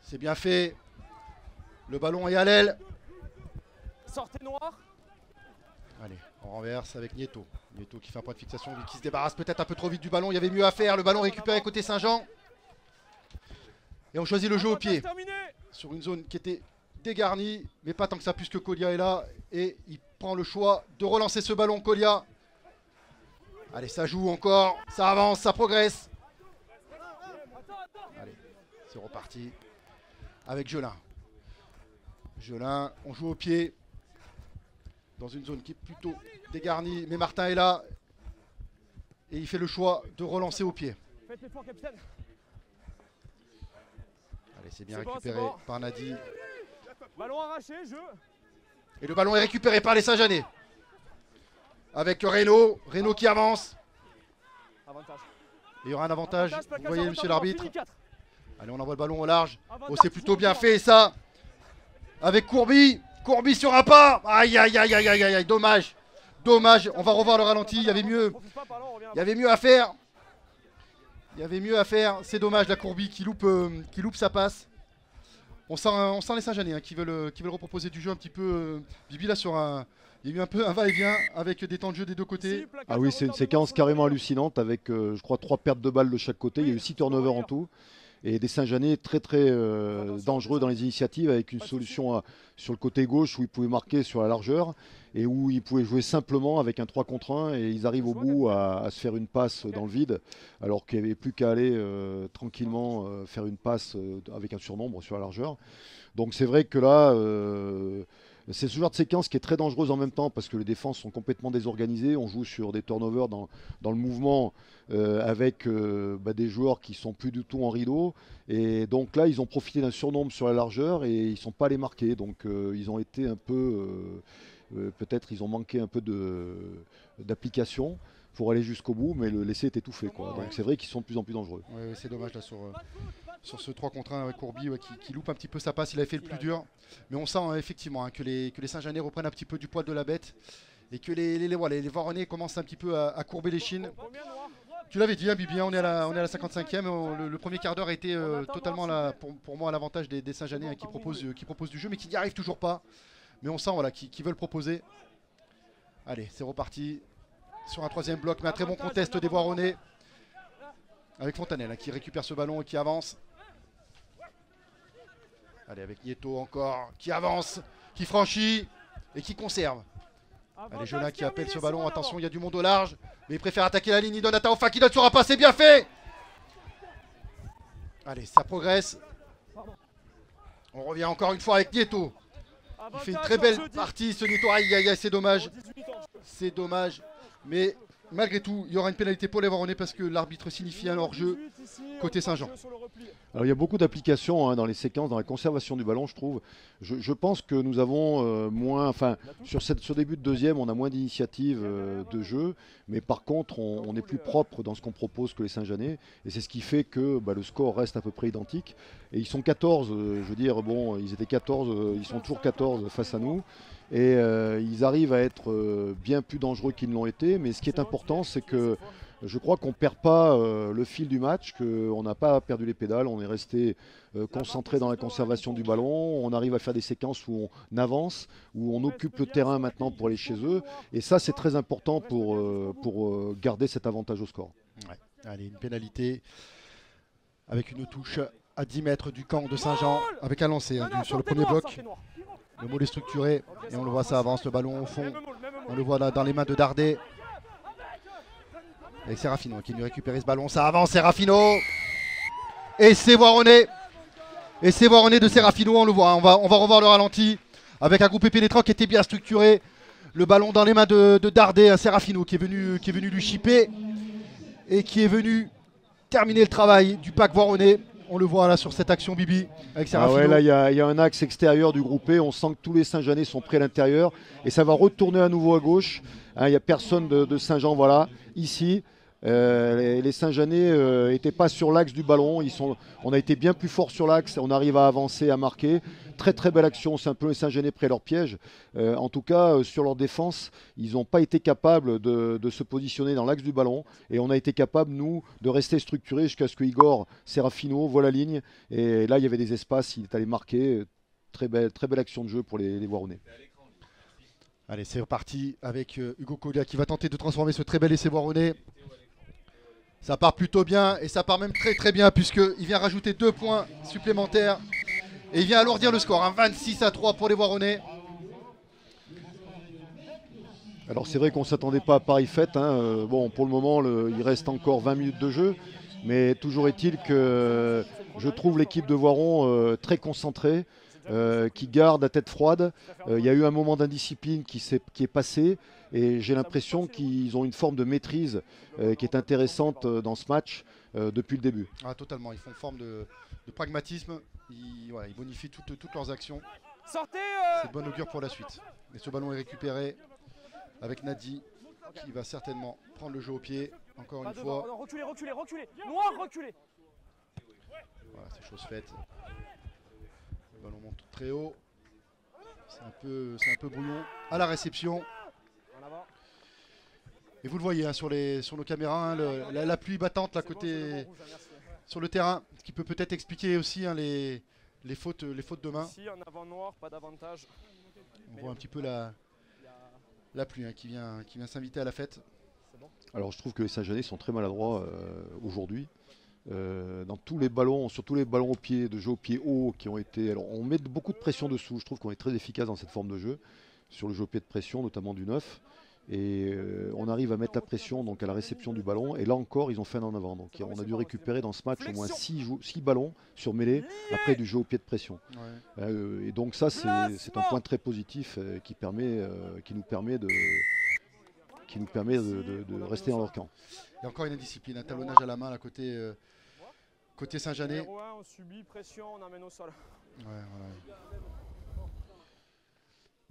C'est bien fait. Le ballon est à l'aile. Sortez noir. Allez, on renverse avec Nieto. Nieto qui fait un point de fixation, qui se débarrasse peut-être un peu trop vite du ballon. Il y avait mieux à faire. Le ballon récupéré côté Saint-Jean. Et on choisit le jeu au pied. Sur une zone qui était dégarnie, mais pas tant que ça, puisque Kolia est là. Et il prend le choix de relancer ce ballon, Kolia. Allez, ça joue encore, ça avance, ça progresse. Allez, c'est reparti avec Gelin. Gelin, on joue au pied. Dans une zone qui est plutôt dégarnie, mais Martin est là. Et il fait le choix de relancer au pied. Allez, c'est bien récupéré par Nadi. Ballon arraché, jeu. Et le ballon est récupéré par les Saint-Jeanais. Avec Reynaud. Reynaud qui avance. Avantage. Et il y aura un avantage. Vous voyez, monsieur l'arbitre. Allez, on envoie le ballon au large. Oh, c'est plutôt bien fait ça. Avec Courby. Courby sur un pas. Aïe, aïe, aïe, aïe, aïe, aïe. Dommage. Dommage. On va revoir le ralenti. Il y avait mieux. Il y avait mieux à faire. Il y avait mieux à faire. C'est dommage, la Courby qui loupe sa passe. On sent les Saint-Jeanais qui veulent reproposer du jeu un petit peu. Bibi là sur un. Il y a eu un peu un va-et-vient avec des temps de jeu des deux côtés. Ah oui, c'est une séquence carrément hallucinante avec, je crois, 3 pertes de balles de chaque côté. Il y a eu 6 turnovers en tout. Et des Saint-Jeanais très très dangereux dans les initiatives avec une solution sur le côté gauche où ils pouvaient marquer sur la largeur et où ils pouvaient jouer simplement avec un 3 contre 1 et ils arrivent au bout à se faire une passe dans le vide alors qu'il n'y avait plus qu'à aller tranquillement faire une passe avec un surnombre sur la largeur. Donc c'est vrai que là, c'est ce genre de séquence qui est très dangereuse en même temps parce que les défenses sont complètement désorganisées. On joue sur des turnovers dans le mouvement avec des joueurs qui sont plus du tout en rideau. Et donc là, ils ont profité d'un surnombre sur la largeur et ils ne sont pas allés marquer. Donc ils ont été un peu... peut-être ils ont manqué un peu d'application pour aller jusqu'au bout, mais l'essai était tout fait, quoi. Donc c'est vrai qu'ils sont de plus en plus dangereux. Ouais, c'est dommage là sur ce 3 contre 1 avec Courby qui loupe un petit peu sa passe. Il avait fait le plus dur. Mais on sent effectivement que les Saint-Jeanais reprennent un petit peu du poil de la bête et que les Voironnais commencent un petit peu à courber les chines. Tu l'avais dit, hein, Bibi, on est à la 55e. Le premier quart d'heure a été totalement pour moi à l'avantage des Saint-Jeanais qui proposent du jeu, mais qui n'y arrivent toujours pas. Mais on sent qu'ils veulent proposer. Allez, c'est reparti sur un troisième bloc, mais un très bon contest des Voironnais. Avec Fontanelle qui récupère ce ballon et qui avance. Allez, avec Nieto encore, qui avance, qui franchit et qui conserve. Allez, Gelin qui appelle ce ballon. Attention, il y a du monde au large. Mais il préfère attaquer la ligne. Il donne à Taofa qui donne sur un pas. C'est bien fait. Allez, ça progresse. On revient encore une fois avec Nieto. Il fait une très belle partie ce Nieto. Aïe, aïe, aïe, c'est dommage. C'est dommage. Mais malgré tout, il y aura une pénalité pour les Voironnais parce que l'arbitre signifie un hors-jeu côté Saint-Jean. Alors il y a beaucoup d'applications dans les séquences, dans la conservation du ballon, je trouve. Je pense que nous avons moins, enfin sur ce début de deuxième, on a moins d'initiatives de jeu, mais par contre on est plus propre dans ce qu'on propose que les Saint-Jeanais, et c'est ce qui fait que le score reste à peu près identique. Et ils sont 14, je veux dire, bon, ils étaient 14, ils sont toujours 14 face à nous. Et ils arrivent à être bien plus dangereux qu'ils ne l'ont été, mais ce qui est important, c'est que je crois qu'on ne perd pas le fil du match, qu'on n'a pas perdu les pédales, on est resté concentré dans la conservation du ballon, on arrive à faire des séquences où on avance, où on occupe le terrain maintenant pour aller chez eux, et ça c'est très important pour garder cet avantage au score. Ouais. Allez, une pénalité avec une touche à 10 mètres du camp de Saint-Jean, avec un lancer sur le premier bloc. Le moule est structuré et on le voit, ça avance, le ballon au fond. On le voit là dans les mains de Dardet. Avec Serafino qui lui récupère ce ballon, ça avance, Serafino. Et c'est Voironnais. Et c'est Voironnais de Serafino, on le voit. On va revoir le ralenti avec un groupe pénétrant qui était bien structuré. Le ballon dans les mains de Dardet, un Serafino qui est venu lui chipper et qui est venu terminer le travail du pack Voironnais. On le voit là sur cette action, Bibi, avec Serafino. Ah ouais, là il y a un axe extérieur du groupé, on sent que tous les Saint-Jeanais sont prêts à l'intérieur et ça va retourner à nouveau à gauche. Il n'y a personne de Saint-Jean, voilà, ici. Les Saint-Jeanais n'étaient pas sur l'axe du ballon, on a été bien plus fort sur l'axe, on arrive à avancer, à marquer. Très très belle action, c'est un peu les Saint-Jeanais près leur piège. En tout cas, sur leur défense, ils n'ont pas été capables de se positionner dans l'axe du ballon. Et on a été capables, nous, de rester structurés jusqu'à ce que Igor Serafino voit la ligne. Et là, il y avait des espaces, il est allé marquer. Très belle action de jeu pour les Voironnais. Allez, c'est reparti avec Hugo Kolia qui va tenter de transformer ce très bel essai Voironnais. Ça part plutôt bien et ça part même très très bien puisqu'il vient rajouter 2 points supplémentaires. Et il vient alourdir le score, 26-3 pour les Voironnais. Alors c'est vrai qu'on ne s'attendait pas à pareille fête. Hein. Bon, pour le moment, il reste encore 20 minutes de jeu. Mais toujours est-il que je trouve l'équipe de Voiron très concentrée, qui garde la tête froide. Il y a eu un moment d'indiscipline qui est passé. Et j'ai l'impression qu'ils ont une forme de maîtrise qui est intéressante dans ce match depuis le début. Ah, totalement, ils font forme de pragmatisme. Ils bonifient toutes leurs actions. Sortez C'est de bon augure pour la suite. Et ce ballon est récupéré avec Nadi qui va certainement prendre le jeu au pied. Encore une fois. Non, reculez. Noir, reculez. Voilà, c'est chose faite. Le ballon monte très haut. C'est un peu brouillon à la réception. Et vous le voyez hein, sur nos caméras, hein, la pluie battante là côté sur le terrain, ce qui peut peut-être expliquer aussi hein, les fautes de main. Ici en avant noir, pas d'avantage. On voit un petit peu la pluie hein, qui vient s'inviter à la fête. Alors je trouve que les Saint-Jeanais sont très maladroits aujourd'hui. Dans tous les ballons, sur tous les ballons au pied, de jeu au pied haut qui ont été. Alors on met beaucoup de pression dessous, je trouve qu'on est très efficace dans cette forme de jeu, sur le jeu au pied de pression, notamment du 9. Et on arrive à mettre la pression donc à la réception du ballon. Et là encore, ils ont fait un en avant. Donc on a dû récupérer dans ce match au moins 6 ballons sur mêlée après du jeu au pied de pression. Ouais. Et donc ça, c'est un point très positif qui nous permet de rester dans leur camp. Il y a encore une indiscipline, un talonnage à la main là, côté Saint-Jeanais. On subit pression, on amène au sol. Ouais, voilà.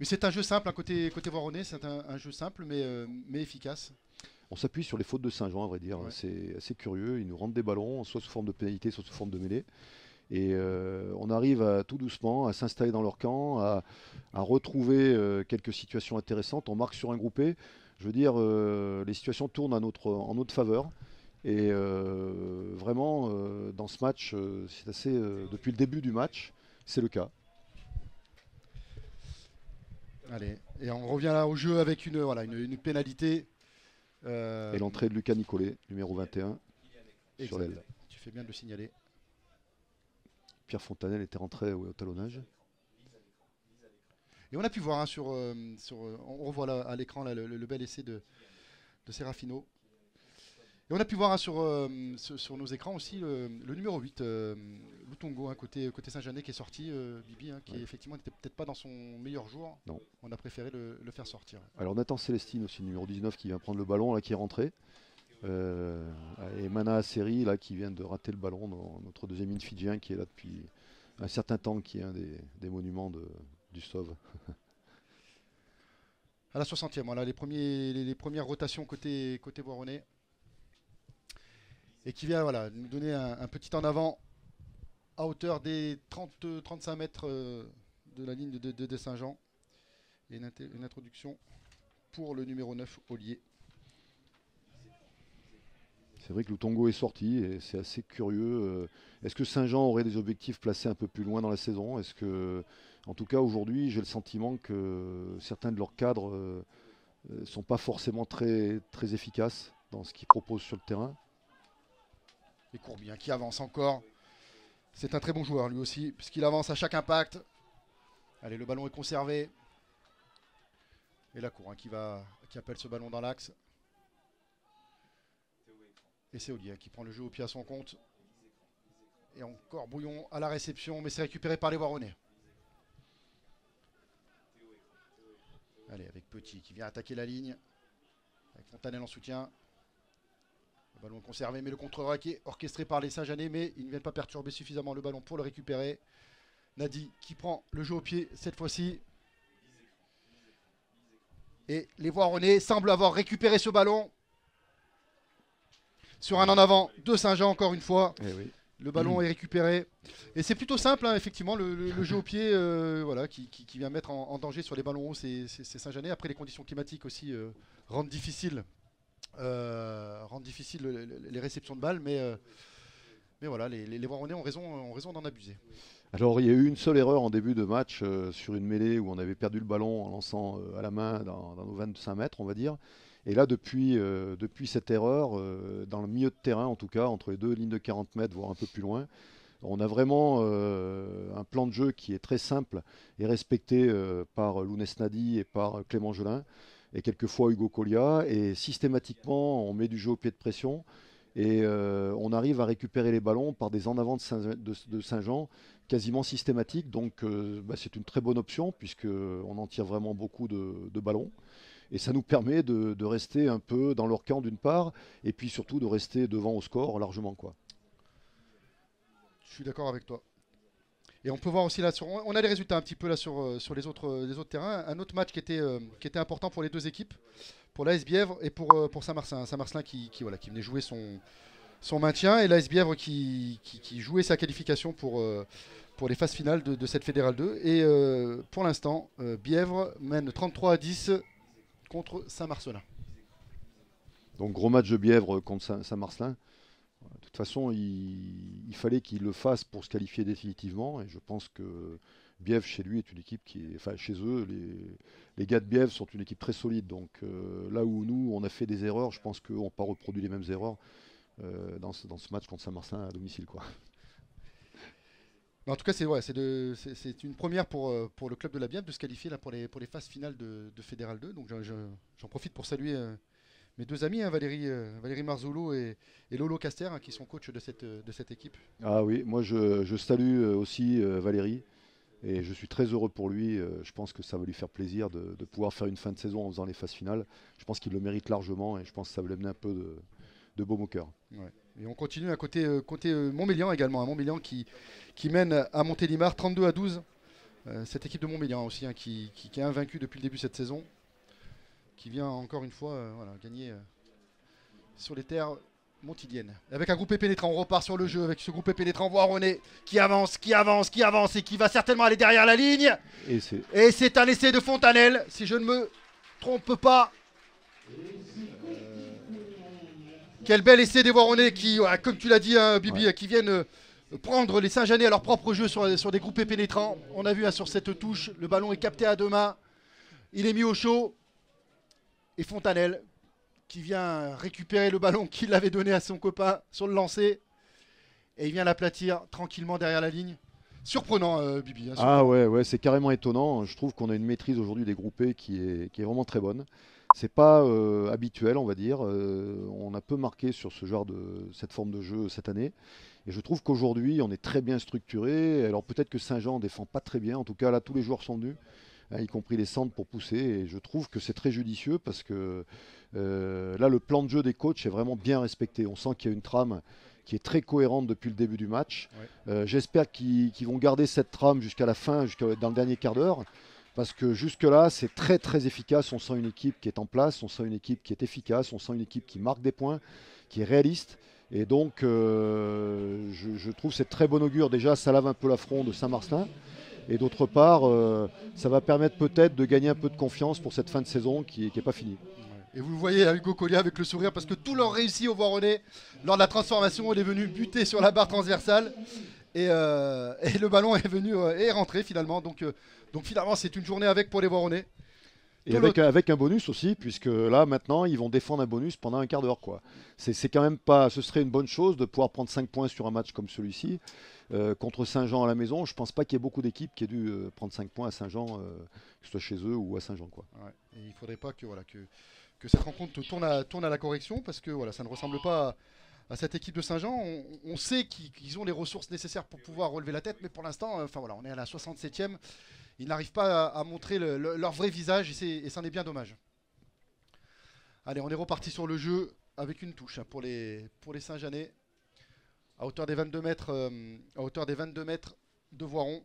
Mais c'est un jeu simple, hein, côté Voironnais, c'est un jeu simple mais efficace. On s'appuie sur les fautes de Saint-Jean, à vrai dire. Ouais. C'est assez curieux. Ils nous rendent des ballons, soit sous forme de pénalité, soit sous forme de mêlée. Et on arrive tout doucement à s'installer dans leur camp, à retrouver quelques situations intéressantes. On marque sur un groupé. Je veux dire, les situations tournent en notre faveur. Et vraiment, dans ce match, c'est assez. Depuis le début du match, c'est le cas. Allez, et on revient là au jeu avec une pénalité. Et l'entrée de Lucas Nicolet, numéro 21, exact. Sur l'aile. Tu fais bien de le signaler. Pierre Fontanelle était rentré au talonnage. Et on a pu voir hein, on revoit là, à l'écran là, le bel essai de Serafino. Et on a pu voir hein, sur nos écrans aussi le numéro 8, Lutongo, hein, côté Saint-Jeanais qui est sorti, Bibi, hein, qui effectivement n'était peut-être pas dans son meilleur jour. Non. On a préféré le faire sortir. Alors Nathan Célestine aussi, numéro 19, qui vient prendre le ballon, là, qui est rentré. Et Mana Asseri, là, qui vient de rater le ballon, dans notre deuxième ligne fidjien, qui est là depuis un certain temps, qui est un des monuments du SOV. À la 60e, voilà, les premières rotations côté Voironnais. Et qui vient nous donner un petit en avant à hauteur des 30-35 mètres de la ligne de Saint-Jean. Et une introduction pour le numéro 9, Ollier. C'est vrai que Lutongo est sorti et c'est assez curieux. Est-ce que Saint-Jean aurait des objectifs placés un peu plus loin dans la saison? Est-ce que, en tout cas aujourd'hui, j'ai le sentiment que certains de leurs cadres ne sont pas forcément très, très efficaces dans ce qu'ils proposent sur le terrain? Et Courbien qui avance encore. C'est un très bon joueur lui aussi, puisqu'il avance à chaque impact. Allez, le ballon est conservé. Et la cour hein, qui appelle ce ballon dans l'axe. Et c'est Ollier qui prend le jeu au pied à son compte. Et encore Bouillon à la réception, mais c'est récupéré par les Voironnais. Allez, avec Petit qui vient attaquer la ligne. Avec Fontanelle en soutien. Le ballon est conservé, mais le contre-raqué orchestré par les Saint-Jeanais, mais ils ne viennent pas perturber suffisamment le ballon pour le récupérer. Nadi qui prend le jeu au pied cette fois-ci. Et les Voironnais semblent avoir récupéré ce ballon. Sur un en avant de Saint-Jean encore une fois. Eh oui. Le ballon est récupéré. Et c'est plutôt simple, hein, effectivement, le jeu au pied qui vient mettre en danger sur les ballons hauts, c'est Saint-Jeanais. Après, les conditions climatiques aussi rendent difficile les réceptions de balles. Mais voilà, les Voironnais ont raison d'en abuser. Alors il y a eu une seule erreur en début de match sur une mêlée où on avait perdu le ballon en lançant à la main dans nos 25 mètres, on va dire. Et là, depuis cette erreur, dans le milieu de terrain, en tout cas, entre les deux lignes de 40 mètres, voire un peu plus loin, on a vraiment un plan de jeu qui est très simple et respecté par Lounès Nadi et par Clément Gelin, et quelquefois Hugo Collia. Et systématiquement, on met du jeu au pied de pression. Et on arrive à récupérer les ballons par des en avant de Saint-Jean quasiment systématiques. Donc c'est une très bonne option puisqu'on en tire vraiment beaucoup de ballons. Et ça nous permet de rester un peu dans leur camp d'une part, et puis surtout de rester devant au score largement, quoi. Je suis d'accord avec toi. Et on peut voir aussi là, on a les résultats un petit peu là sur les autres terrains. Un autre match qui était important pour les deux équipes, pour l'AS Bièvre et pour Saint-Marcelin. Saint-Marcelin qui venait jouer son maintien, et l'AS Bièvre qui jouait sa qualification pour les phases finales de cette Fédérale 2. Et pour l'instant, Bièvre mène 33-10 contre Saint-Marcelin. Donc gros match de Bièvre contre Saint-Marcelin. De toute façon, il fallait qu'il le fasse pour se qualifier définitivement. Et je pense que Bièvre, chez lui, est une équipe qui est... Enfin, chez eux, les gars de Bièvre sont une équipe très solide. Donc là où nous, on a fait des erreurs, je pense qu'eux n'ont pas reproduit les mêmes erreurs dans ce match contre Saint-Marcelin à domicile, quoi. En tout cas, c'est une première pour le club de la Bièvre de se qualifier là, pour les phases finales de Fédérale 2. Donc j'en profite pour saluer mes deux amis, hein, Valérie Marzolo et Lolo Caster, hein, qui sont coachs de cette équipe. Ah oui, moi je salue aussi Valérie, et je suis très heureux pour lui. Je pense que ça va lui faire plaisir de pouvoir faire une fin de saison en faisant les phases finales. Je pense qu'il le mérite largement, et je pense que ça va lui amener un peu de baume au cœur. Ouais. Et on continue à côté Montmélian également, hein, Montmélian qui mène à Montélimar 32-12. Cette équipe de Montmélian aussi, hein, qui est invaincue depuis le début de cette saison, qui vient encore une fois gagner sur les terres montiliennes. Avec un groupe pénétrant, on repart sur le jeu avec ce groupe pénétrant, Voironnet qui avance et qui va certainement aller derrière la ligne. Et c'est un essai de Fontanelle, si je ne me trompe pas. Quel bel essai des Voironnais qui, comme tu l'as dit, hein, Bibi, qui viennent prendre les Saint-Jeanais à leur propre jeu sur des groupés pénétrants. On a vu sur cette touche, le ballon est capté à deux mains, il est mis au chaud. Et Fontanelle qui vient récupérer le ballon qu'il avait donné à son copain sur le lancer. Et il vient l'aplatir tranquillement derrière la ligne. Surprenant, Bibi. Hein, surprenant. Ah ouais, c'est carrément étonnant. Je trouve qu'on a une maîtrise aujourd'hui des groupés qui est vraiment très bonne. C'est pas habituel, on va dire. On a peu marqué sur cette forme de jeu cette année. Et je trouve qu'aujourd'hui, on est très bien structuré. Alors peut-être que Saint-Jean défend pas très bien. En tout cas, là, tous les joueurs sont venus, hein, y compris les centres, pour pousser. Et je trouve que c'est très judicieux parce que là, le plan de jeu des coachs est vraiment bien respecté. On sent qu'il y a une trame qui est très cohérente depuis le début du match. Ouais. J'espère qu'ils vont garder cette trame jusqu'à la fin, dans le dernier quart d'heure. Parce que jusque-là, c'est très très efficace. On sent une équipe qui est en place, on sent une équipe qui est efficace, on sent une équipe qui marque des points, qui est réaliste. Et donc, je trouve que c'est très bon augure. Déjà, ça lave un peu l'affront de Saint-Marcelin. Et d'autre part, ça va permettre peut-être de gagner un peu de confiance pour cette fin de saison qui n'est pas finie. Et vous le voyez à Hugo Collia avec le sourire, parce que tout leur réussit au Voironnais. Lors de la transformation, il est venu buter sur la barre transversale. Et le ballon est venu et est rentré finalement. Donc finalement, c'est une journée pour les Voironnais. Et avec un bonus aussi, puisque là maintenant ils vont défendre un bonus pendant un quart d'heure, quoi. C'est quand même pas. Ce serait une bonne chose de pouvoir prendre 5 points sur un match comme celui-ci contre Saint-Jean à la maison. Je pense pas qu'il y ait beaucoup d'équipes qui aient dû prendre 5 points à Saint-Jean, que ce soit chez eux ou à Saint-Jean, quoi. Ouais. Et il faudrait pas que cette rencontre tourne à la correction, parce que ça ne ressemble pas à cette équipe de Saint-Jean. On sait qu'ils ont les ressources nécessaires pour pouvoir relever la tête, mais pour l'instant, on est à la 67e. Ils n'arrivent pas à montrer leur vrai visage, et c'en est bien dommage. Allez, on est reparti sur le jeu avec une touche, hein, pour les Saint-Jeanais, à hauteur des 22 mètres, de Voiron.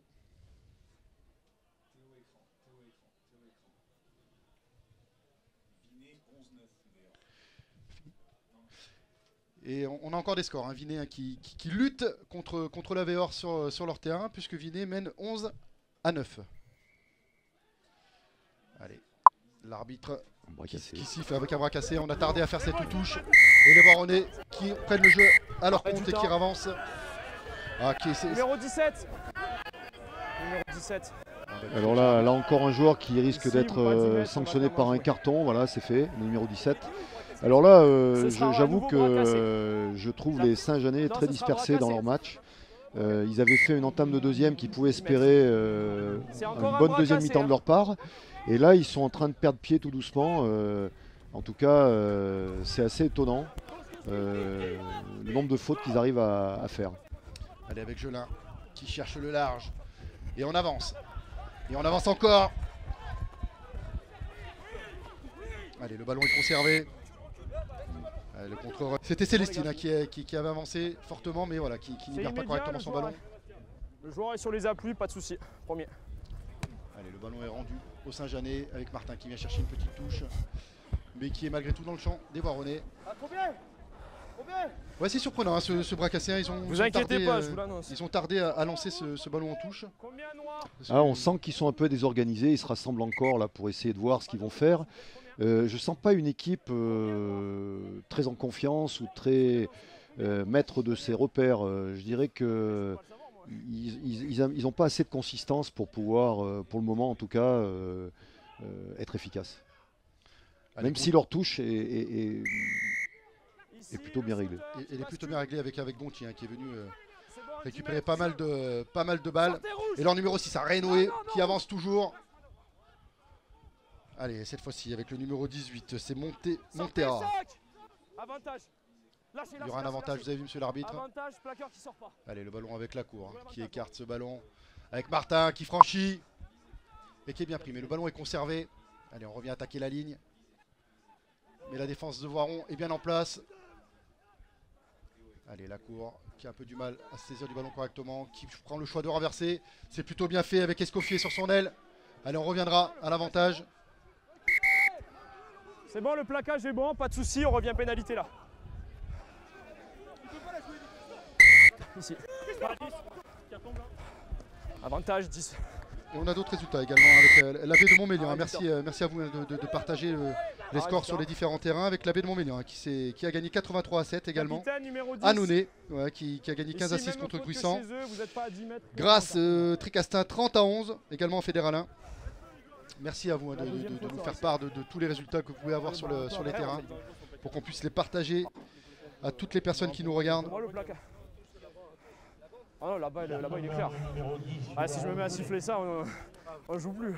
Et on a encore des scores, hein. Vinet, hein, qui lutte contre la Véor sur leur terrain, puisque Vinet mène 11-9. Allez, l'arbitre qui siffle avec un bras cassé. On a tardé à faire cette touche. Et les Voironnais qui prennent le jeu à leur compte et qui avancent. Numéro 17. Numéro 17. Alors là encore un joueur qui risque d'être sanctionné par un carton. Voilà, c'est fait, le numéro 17. Alors là, j'avoue que je trouve les Saint-Jeanais très dispersés dans leur match. Ils avaient fait une entame de deuxième qui pouvait espérer une bonne deuxième mi-temps de leur part. Et là, ils sont en train de perdre pied tout doucement. En tout cas, c'est assez étonnant le nombre de fautes qu'ils arrivent à faire. Allez, avec Gelin qui cherche le large. Et on avance. Et on avance encore. Allez, le ballon est conservé. Allez, le contrôleur. C'était Célestine hein, qui avait avancé fortement, mais voilà, qui libère pas correctement son ballon. Le joueur est sur les appuis, pas de souci. Premier. Allez, le ballon est rendu au Saint-Jeanais avec Martin qui vient chercher une petite touche, mais qui est malgré tout dans le champ des Voironnais. Ouais, c'est surprenant hein, ce bras cassé. Hein, vous inquiétez pas, je vous l'annonce. Ils ont tardé à lancer ce ballon en touche. On sent qu'ils sont un peu désorganisés. Ils se rassemblent encore là pour essayer de voir ce qu'ils vont faire. Je sens pas une équipe très en confiance ou très maître de ses repères. Je dirais que ils n'ont pas assez de consistance pour pouvoir, pour le moment en tout cas, être efficaces. Même si leur touche est plutôt bien réglée. Elle est plutôt bien réglée avec Gonti hein, qui est venu récupérer pas mal de balles. Et leur numéro 6, Renoé qui avance toujours. Allez, cette fois-ci avec le numéro 18, c'est Montera. Il y aura un avantage, vous avez vu monsieur l'arbitre. Allez, le ballon avec la cour hein, qui écarte ce ballon. Avec Martin qui franchit et qui est bien pris. Mais le ballon est conservé. Allez, on revient attaquer la ligne. Mais la défense de Voiron est bien en place. Allez, la cour qui a un peu du mal à se saisir du ballon correctement. Qui prend le choix de renverser. C'est plutôt bien fait avec Escoffier sur son aile. Allez, on reviendra à l'avantage. C'est bon, le plaquage est bon, pas de souci, on revient pénalité là. Ici. Avantage 10. Et on a d'autres résultats également avec l'AB de Montmélian. Merci à vous de partager les scores sur les différents terrains avec l'AB de Montmélian qui a gagné 83-7 également. Annonay qui a gagné 15-6 contre Gruissant. Grasse Tricastin 30-11 également en fédéral 1. Merci à vous de nous faire part de tous les résultats que vous pouvez avoir sur les terrains pour qu'on puisse les partager à toutes les personnes qui nous regardent. Ah non, là-bas il est clair. Ah, si je me mets à siffler ça, on joue plus.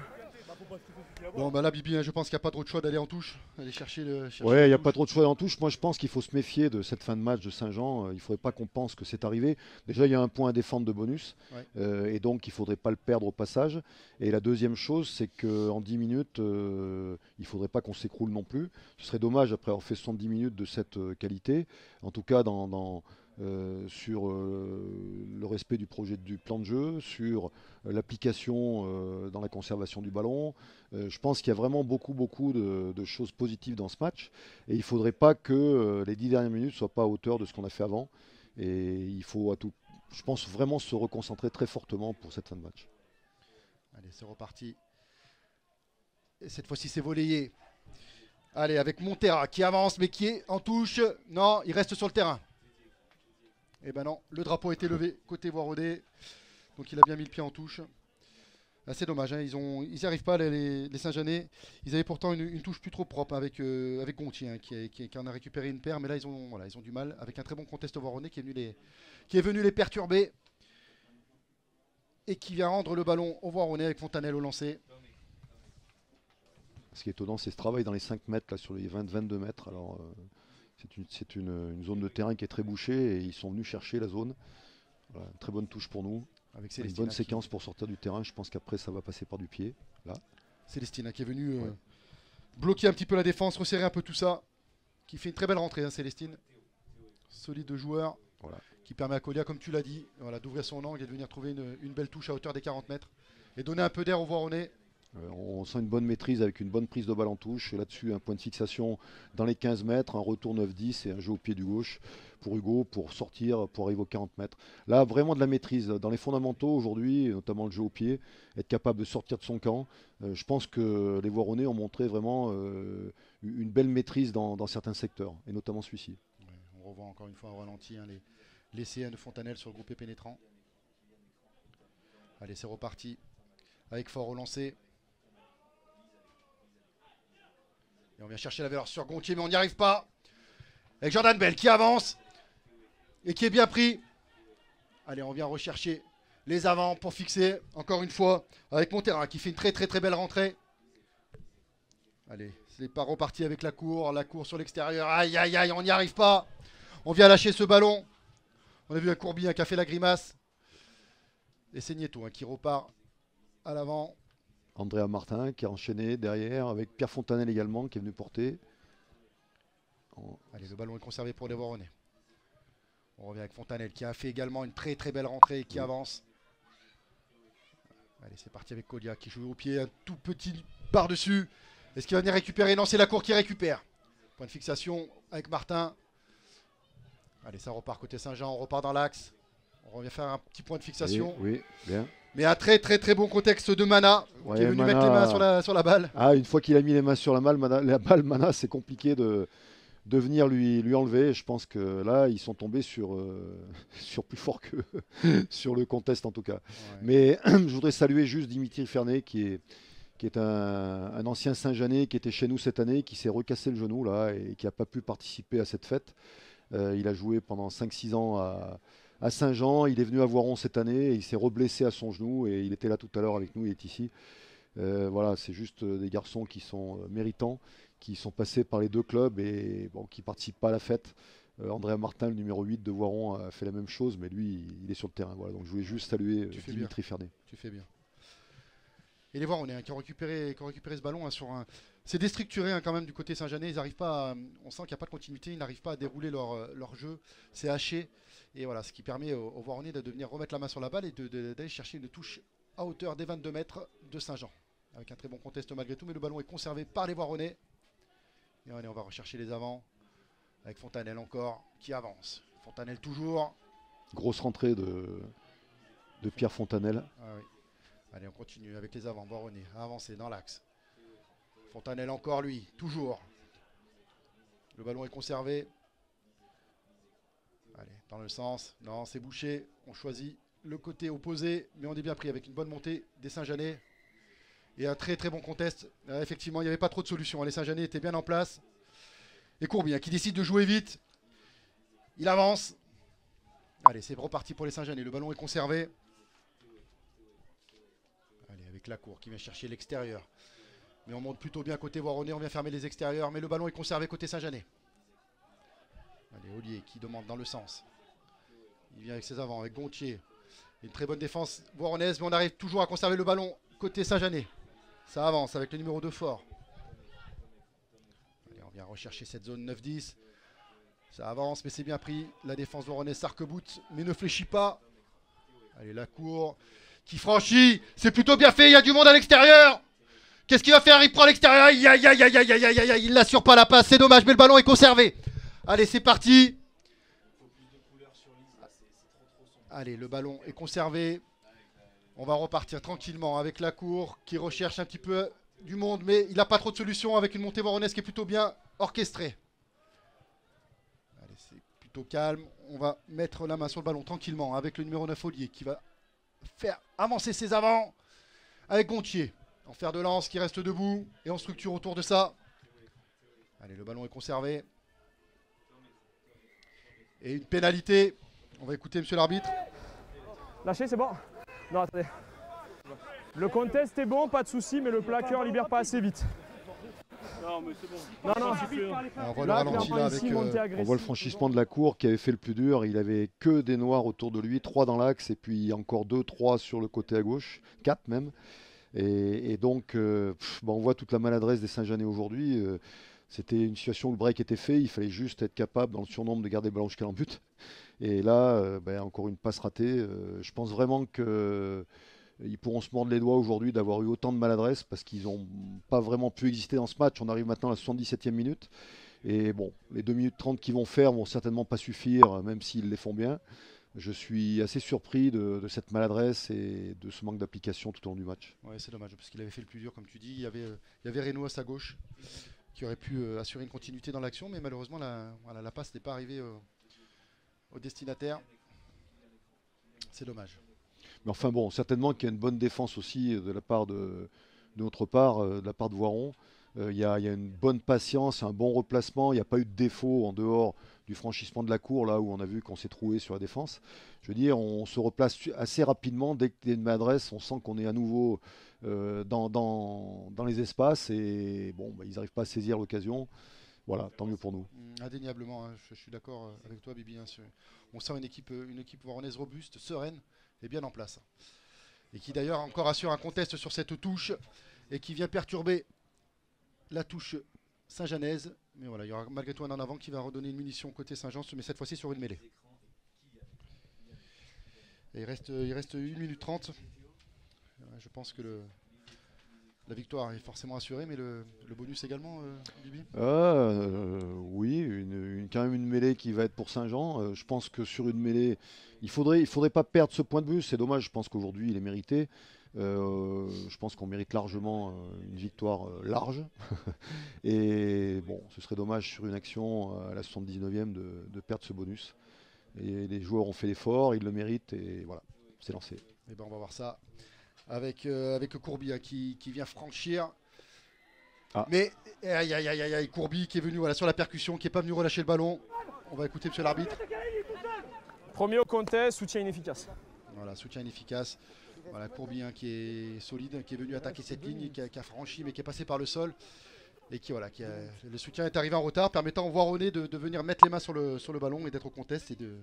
Bon bah là Bibi, hein, je pense qu'il n'y a pas trop de choix d'aller en touche, aller chercher le... Ouais, il n'y a pas trop de choix en touche. Moi je pense qu'il faut se méfier de cette fin de match de Saint-Jean. Il ne faudrait pas qu'on pense que c'est arrivé. Déjà il y a un point à défendre de bonus, et donc il ne faudrait pas le perdre au passage. Et la deuxième chose, c'est qu'en 10 minutes, il ne faudrait pas qu'on s'écroule non plus. Ce serait dommage après avoir fait 70 minutes de cette qualité. En tout cas sur le respect du projet du plan de jeu, sur l'application dans la conservation du ballon. Je pense qu'il y a vraiment beaucoup de choses positives dans ce match et il ne faudrait pas que les 10 dernières minutes ne soient pas à hauteur de ce qu'on a fait avant et il faut je pense vraiment se reconcentrer très fortement pour cette fin de match. Allez, c'est reparti. Et cette fois-ci c'est volleyé. Allez, avec Montera qui avance mais qui est en touche. Non, il reste sur le terrain. Et ben non, le drapeau a été levé côté Voironnais. Donc il a bien mis le pied en touche. C'est dommage, hein, ils n'y arrivent pas les Saint-Jeanais. Ils avaient pourtant une touche plus trop propre avec Gonti hein, qui en a récupéré une paire. Mais là ils ont du mal avec un très bon contest Voironnais qui est venu les perturber. Et qui vient rendre le ballon au Voironnais avec Fontanelle au lancer. Ce qui est étonnant, c'est ce travail dans les 5 mètres, là, sur les 20-22 mètres. Alors, c'est une zone de terrain qui est très bouchée et ils sont venus chercher la zone. Voilà, une très bonne touche pour nous. Avec une bonne séquence pour sortir du terrain. Je pense qu'après ça va passer par du pied. Là. Célestine qui est venue bloquer un petit peu la défense, resserrer un peu tout ça. Qui fait une très belle rentrée, hein, Célestine. Solide joueur. Voilà. Qui permet à Colia, comme tu l'as dit, d'ouvrir son angle et de venir trouver une belle touche à hauteur des 40 mètres. Et donner un peu d'air au Voironnais. On sent une bonne maîtrise avec une bonne prise de balle en touche. Et là-dessus, un point de fixation dans les 15 mètres, un retour 9-10 et un jeu au pied du gauche pour Hugo pour sortir, pour arriver aux 40 mètres. Là, vraiment de la maîtrise. Dans les fondamentaux aujourd'hui, notamment le jeu au pied, être capable de sortir de son camp. Je pense que les Voironnais ont montré vraiment une belle maîtrise dans certains secteurs, et notamment celui-ci. Ouais, on revoit encore une fois au ralenti hein, les CN de Fontanelle sur le groupé pénétrant. Allez, c'est reparti. avec Fort au lancer. Et on vient chercher la valeur sur Gontier, mais on n'y arrive pas. Avec Jordan Bell qui avance et qui est bien pris. Allez, on vient rechercher les avants pour fixer, encore une fois, avec Monterrain qui fait une très belle rentrée. Allez, c'est pas reparti avec la cour sur l'extérieur. Aïe, aïe, aïe, on n'y arrive pas. On vient lâcher ce ballon. On a vu un Courbis qui a fait la grimace. Et c'est Nieto qui repart à l'avant. Andrea Martin qui a enchaîné derrière avec Pierre Fontanel également qui est venu porter. Allez, le ballon est conservé pour les Voironnais. On revient avec Fontanel qui a fait également une très belle rentrée et qui avance. Allez, c'est parti avec Kodia qui joue au pied, un tout petit par-dessus. Est-ce qu'il va venir récupérer? Non, c'est la cour qui récupère. Point de fixation avec Martin. Allez, ça repart côté Saint-Jean, on repart dans l'axe. On revient faire un petit point de fixation. Oui, bien. Mais un très bon contexte de Mana qui est venu mettre les mains sur la balle. Ah, une fois qu'il a mis les mains sur la balle, Mana, c'est compliqué de venir lui enlever. Je pense que là, ils sont tombés sur plus fort que sur le contest en tout cas. Ouais. Mais je voudrais saluer juste Dimitri Fernet qui est un ancien Saint-Jeanais qui était chez nous cette année, qui s'est recassé le genou là et qui n'a pas pu participer à cette fête. Il a joué pendant 5-6 ans à Saint-Jean, il est venu à Voiron cette année, et il s'est reblessé à son genou et il était là tout à l'heure avec nous, il est ici. Voilà, c'est juste des garçons qui sont méritants, qui sont passés par les deux clubs et bon, qui ne participent pas à la fête. Andrea Martin, le numéro 8 de Voiron, a fait la même chose, mais lui, il est sur le terrain. Voilà, donc je voulais juste saluer Dimitri Fernet. Tu fais bien. Et les Voironnais qui ont récupéré ce ballon sur un... C'est déstructuré quand même du côté Saint-Jeanais. Ils arrivent pas on sent qu'il n'y a pas de continuité. Ils n'arrivent pas à dérouler leur jeu. C'est haché. Et voilà, ce qui permet aux Voironnais de venir remettre la main sur la balle et d'aller chercher une touche à hauteur des 22 mètres de Saint-Jean. Avec un très bon contest malgré tout. Mais le ballon est conservé par les Voironnais. Et allez, on va rechercher les avants. Avec Fontanel encore qui avance. Fontanel toujours. Grosse rentrée de Pierre Fontanel. Ah oui. Allez, on continue avec les avants. Voironnais à avancer dans l'axe. Fontanel encore lui, toujours. Le ballon est conservé. Allez, dans le sens. Non, c'est bouché. On choisit le côté opposé, mais on est bien pris avec une bonne montée des Saint-Jeanais. Et un très bon contest. Effectivement, il n'y avait pas trop de solutions. Les Saint-Jeanais étaient bien en place. Et Courbis qui décide de jouer vite. Il avance. Allez, c'est reparti pour les Saint-Jeanais. Le ballon est conservé. Allez, avec la cour qui vient chercher l'extérieur. Mais on monte plutôt bien côté Voironnais, on vient fermer les extérieurs, mais le ballon est conservé côté Saint-Jeanais. Allez, Ollier qui demande dans le sens. Il vient avec ses avants, avec Gontier. Une très bonne défense voironnaise, mais on arrive toujours à conserver le ballon côté Saint-Jeanais. Ça avance avec le numéro 2 fort. Allez, on vient rechercher cette zone 9-10. Ça avance, mais c'est bien pris. La défense voironnaise s'arc-boute, mais ne fléchit pas. Allez, la cour qui franchit. C'est plutôt bien fait, il y a du monde à l'extérieur. Qu'est-ce qu'il va faire? Il prend l'extérieur. Aïe, aïe, aïe, aïe, aïe, aïe, aïe, aïe. Il n'assure pas la passe. C'est dommage, mais le ballon est conservé. Allez, c'est parti. Allez, le ballon est conservé. On va repartir tranquillement avec la cour qui recherche un petit peu du monde, mais il n'a pas trop de solutions avec une montée voironnaise qui est plutôt bien orchestrée. Allez, c'est plutôt calme. On va mettre la main sur le ballon tranquillement avec le numéro 9 Ollier qui va faire avancer ses avants avec Gontier. En fer de lance qui reste debout et on structure autour de ça. Allez, le ballon est conservé. Et une pénalité. On va écouter monsieur l'arbitre. Lâchez, c'est bon. Non, attendez. Le contest est bon, pas de souci, mais le plaqueur libère pas assez vite. Non, mais c'est bon. Non. On voit le ralenti là avec... On voit le franchissement de la cour qui avait fait le plus dur. Il avait que des noirs autour de lui, 3 dans l'axe et puis encore 2-3 sur le côté à gauche, 4 même. Et donc, on voit toute la maladresse des Saint-Jeanais aujourd'hui. C'était une situation où le break était fait. Il fallait juste être capable, dans le surnombre, de garder le ballon jusqu'à l'embut. Et là, encore une passe ratée. Je pense vraiment qu'ils pourront se mordre les doigts aujourd'hui d'avoir eu autant de maladresse parce qu'ils n'ont pas vraiment pu exister dans ce match. On arrive maintenant à la 77e minute. Et bon, les 2 minutes 30 qu'ils vont faire vont certainement pas suffire, même s'ils les font bien. Je suis assez surpris de cette maladresse et de ce manque d'application tout au long du match. Ouais, c'est dommage parce qu'il avait fait le plus dur, comme tu dis. Il y avait Reynaud à sa gauche qui aurait pu assurer une continuité dans l'action, mais malheureusement la passe n'est pas arrivée au destinataire. C'est dommage. Mais enfin bon, certainement qu'il y a une bonne défense aussi de la part de notre part, de la part de Voiron. Il y a une bonne patience, un bon replacement. Il n'y a pas eu de défaut en dehors du franchissement de la cour, là où on a vu qu'on s'est troué sur la défense. Je veux dire, on se replace assez rapidement. Dès qu'il y a une adresse, on sent qu'on est à nouveau dans les espaces. Et bon, ils n'arrivent pas à saisir l'occasion. Voilà, tant mieux pour nous. Indéniablement, hein, je suis d'accord avec toi, Bibi. Hein, on sent une équipe voironnaise robuste, sereine et bien en place. Et qui d'ailleurs encore assure un contest sur cette touche et qui vient perturber la touche Saint-Janaise. Mais voilà, il y aura malgré tout un en avant qui va redonner une munition côté Saint-Jean, mais cette fois-ci sur une mêlée. Et il reste 1 minute 30. Je pense que la victoire est forcément assurée, mais le bonus également, Bibi. Oui, quand même une mêlée qui va être pour Saint-Jean. Je pense que sur une mêlée, il faudrait pas perdre ce point de vue. C'est dommage, je pense qu'aujourd'hui il est mérité. Je pense qu'on mérite largement une victoire large. Et bon, ce serait dommage sur une action à la 79e de perdre ce bonus. Et les joueurs ont fait l'effort, ils le méritent et voilà, c'est lancé. Et ben on va voir ça avec Courby hein, qui vient franchir. Ah. Mais Courby qui est venu voilà, sur la percussion, qui n'est pas venu relâcher le ballon. On va écouter monsieur l'arbitre. Premier au contest, soutien inefficace. Voilà, soutien inefficace. Voilà, Courby hein, qui est solide, qui est venu attaquer cette ligne, qui a franchi mais qui est passé par le sol. Et le soutien est arrivé en retard, permettant au Voironnais de venir mettre les mains sur le ballon et d'être au contest et de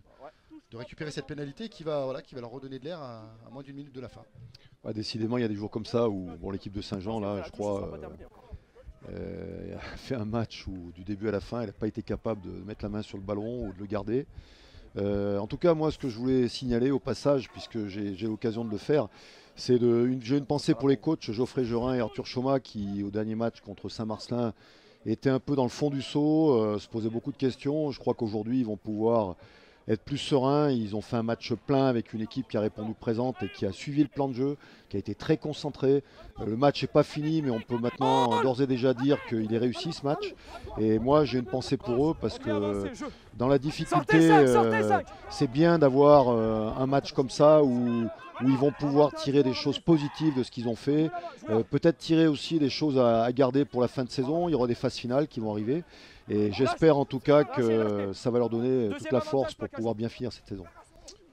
récupérer cette pénalité qui va leur redonner de l'air à moins d'1 minute de la fin. Ouais, décidément, il y a des jours comme ça où l'équipe de Saint-Jean, là, je crois, a fait un match où du début à la fin, elle n'a pas été capable de mettre la main sur le ballon ou de le garder. En tout cas, moi, ce que je voulais signaler au passage, puisque j'ai l'occasion de le faire, j'ai une pensée pour les coachs Geoffrey Gerin et Arthur Choma qui, au dernier match contre Saint-Marcelin, étaient un peu dans le fond du seau, se posaient beaucoup de questions. Je crois qu'aujourd'hui, ils vont pouvoir être plus sereins. Ils ont fait un match plein avec une équipe qui a répondu présente et qui a suivi le plan de jeu, qui a été très concentré. Le match n'est pas fini, mais on peut maintenant d'ores et déjà dire qu'il est réussi ce match. Et moi, j'ai une pensée pour eux parce que dans la difficulté, c'est bien d'avoir un match comme ça où ils vont pouvoir tirer des choses positives de ce qu'ils ont fait. Peut-être tirer aussi des choses à garder pour la fin de saison. Il y aura des phases finales qui vont arriver. Et j'espère en tout cas que ça va leur donner toute la force pour pouvoir bien finir cette saison.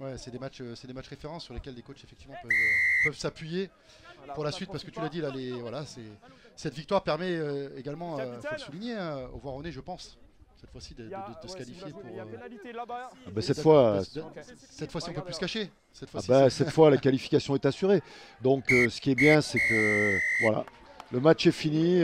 Ouais, c'est des matchs références sur lesquels les coachs effectivement peuvent s'appuyer pour la suite parce que tu l'as dit là, cette victoire permet également, il faut le souligner, au Voironnais je pense. Cette fois-ci de se qualifier pour. Cette fois-ci on peut plus se cacher. Cette fois la qualification est assurée. Donc ce qui est bien c'est que voilà. Le match est fini.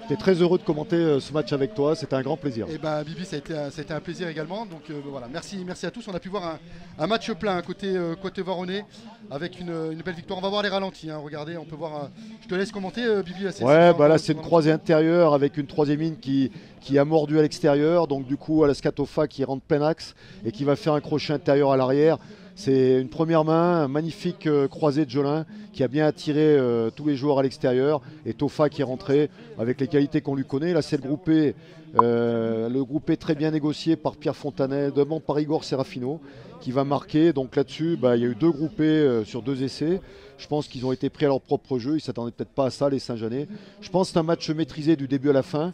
J'étais très heureux de commenter ce match avec toi. C'était un grand plaisir. Et ben Bibi, ça a été un plaisir également. Donc voilà, merci à tous. On a pu voir un match plein côté Voironnais avec une belle victoire. On va voir les ralentis. Hein. Regardez, on peut voir. Je te laisse commenter, Bibi. Là, c'est une croisée intérieure avec une troisième ligne qui a mordu à l'extérieur. Donc du coup, Alaskatofa qui rentre plein axe et qui va faire un crochet intérieur à l'arrière. C'est une première main, un magnifique croisé de Jolin qui a bien attiré tous les joueurs à l'extérieur et Tofa qui est rentré avec les qualités qu'on lui connaît. Là c'est le groupé très bien négocié par Pierre Fontanet, devant par Igor Serafino qui va marquer. Donc là-dessus, il y a eu 2 groupés sur 2 essais. Je pense qu'ils ont été pris à leur propre jeu. Ils ne s'attendaient peut-être pas à ça, les Saint-Jeanais. Je pense que c'est un match maîtrisé du début à la fin.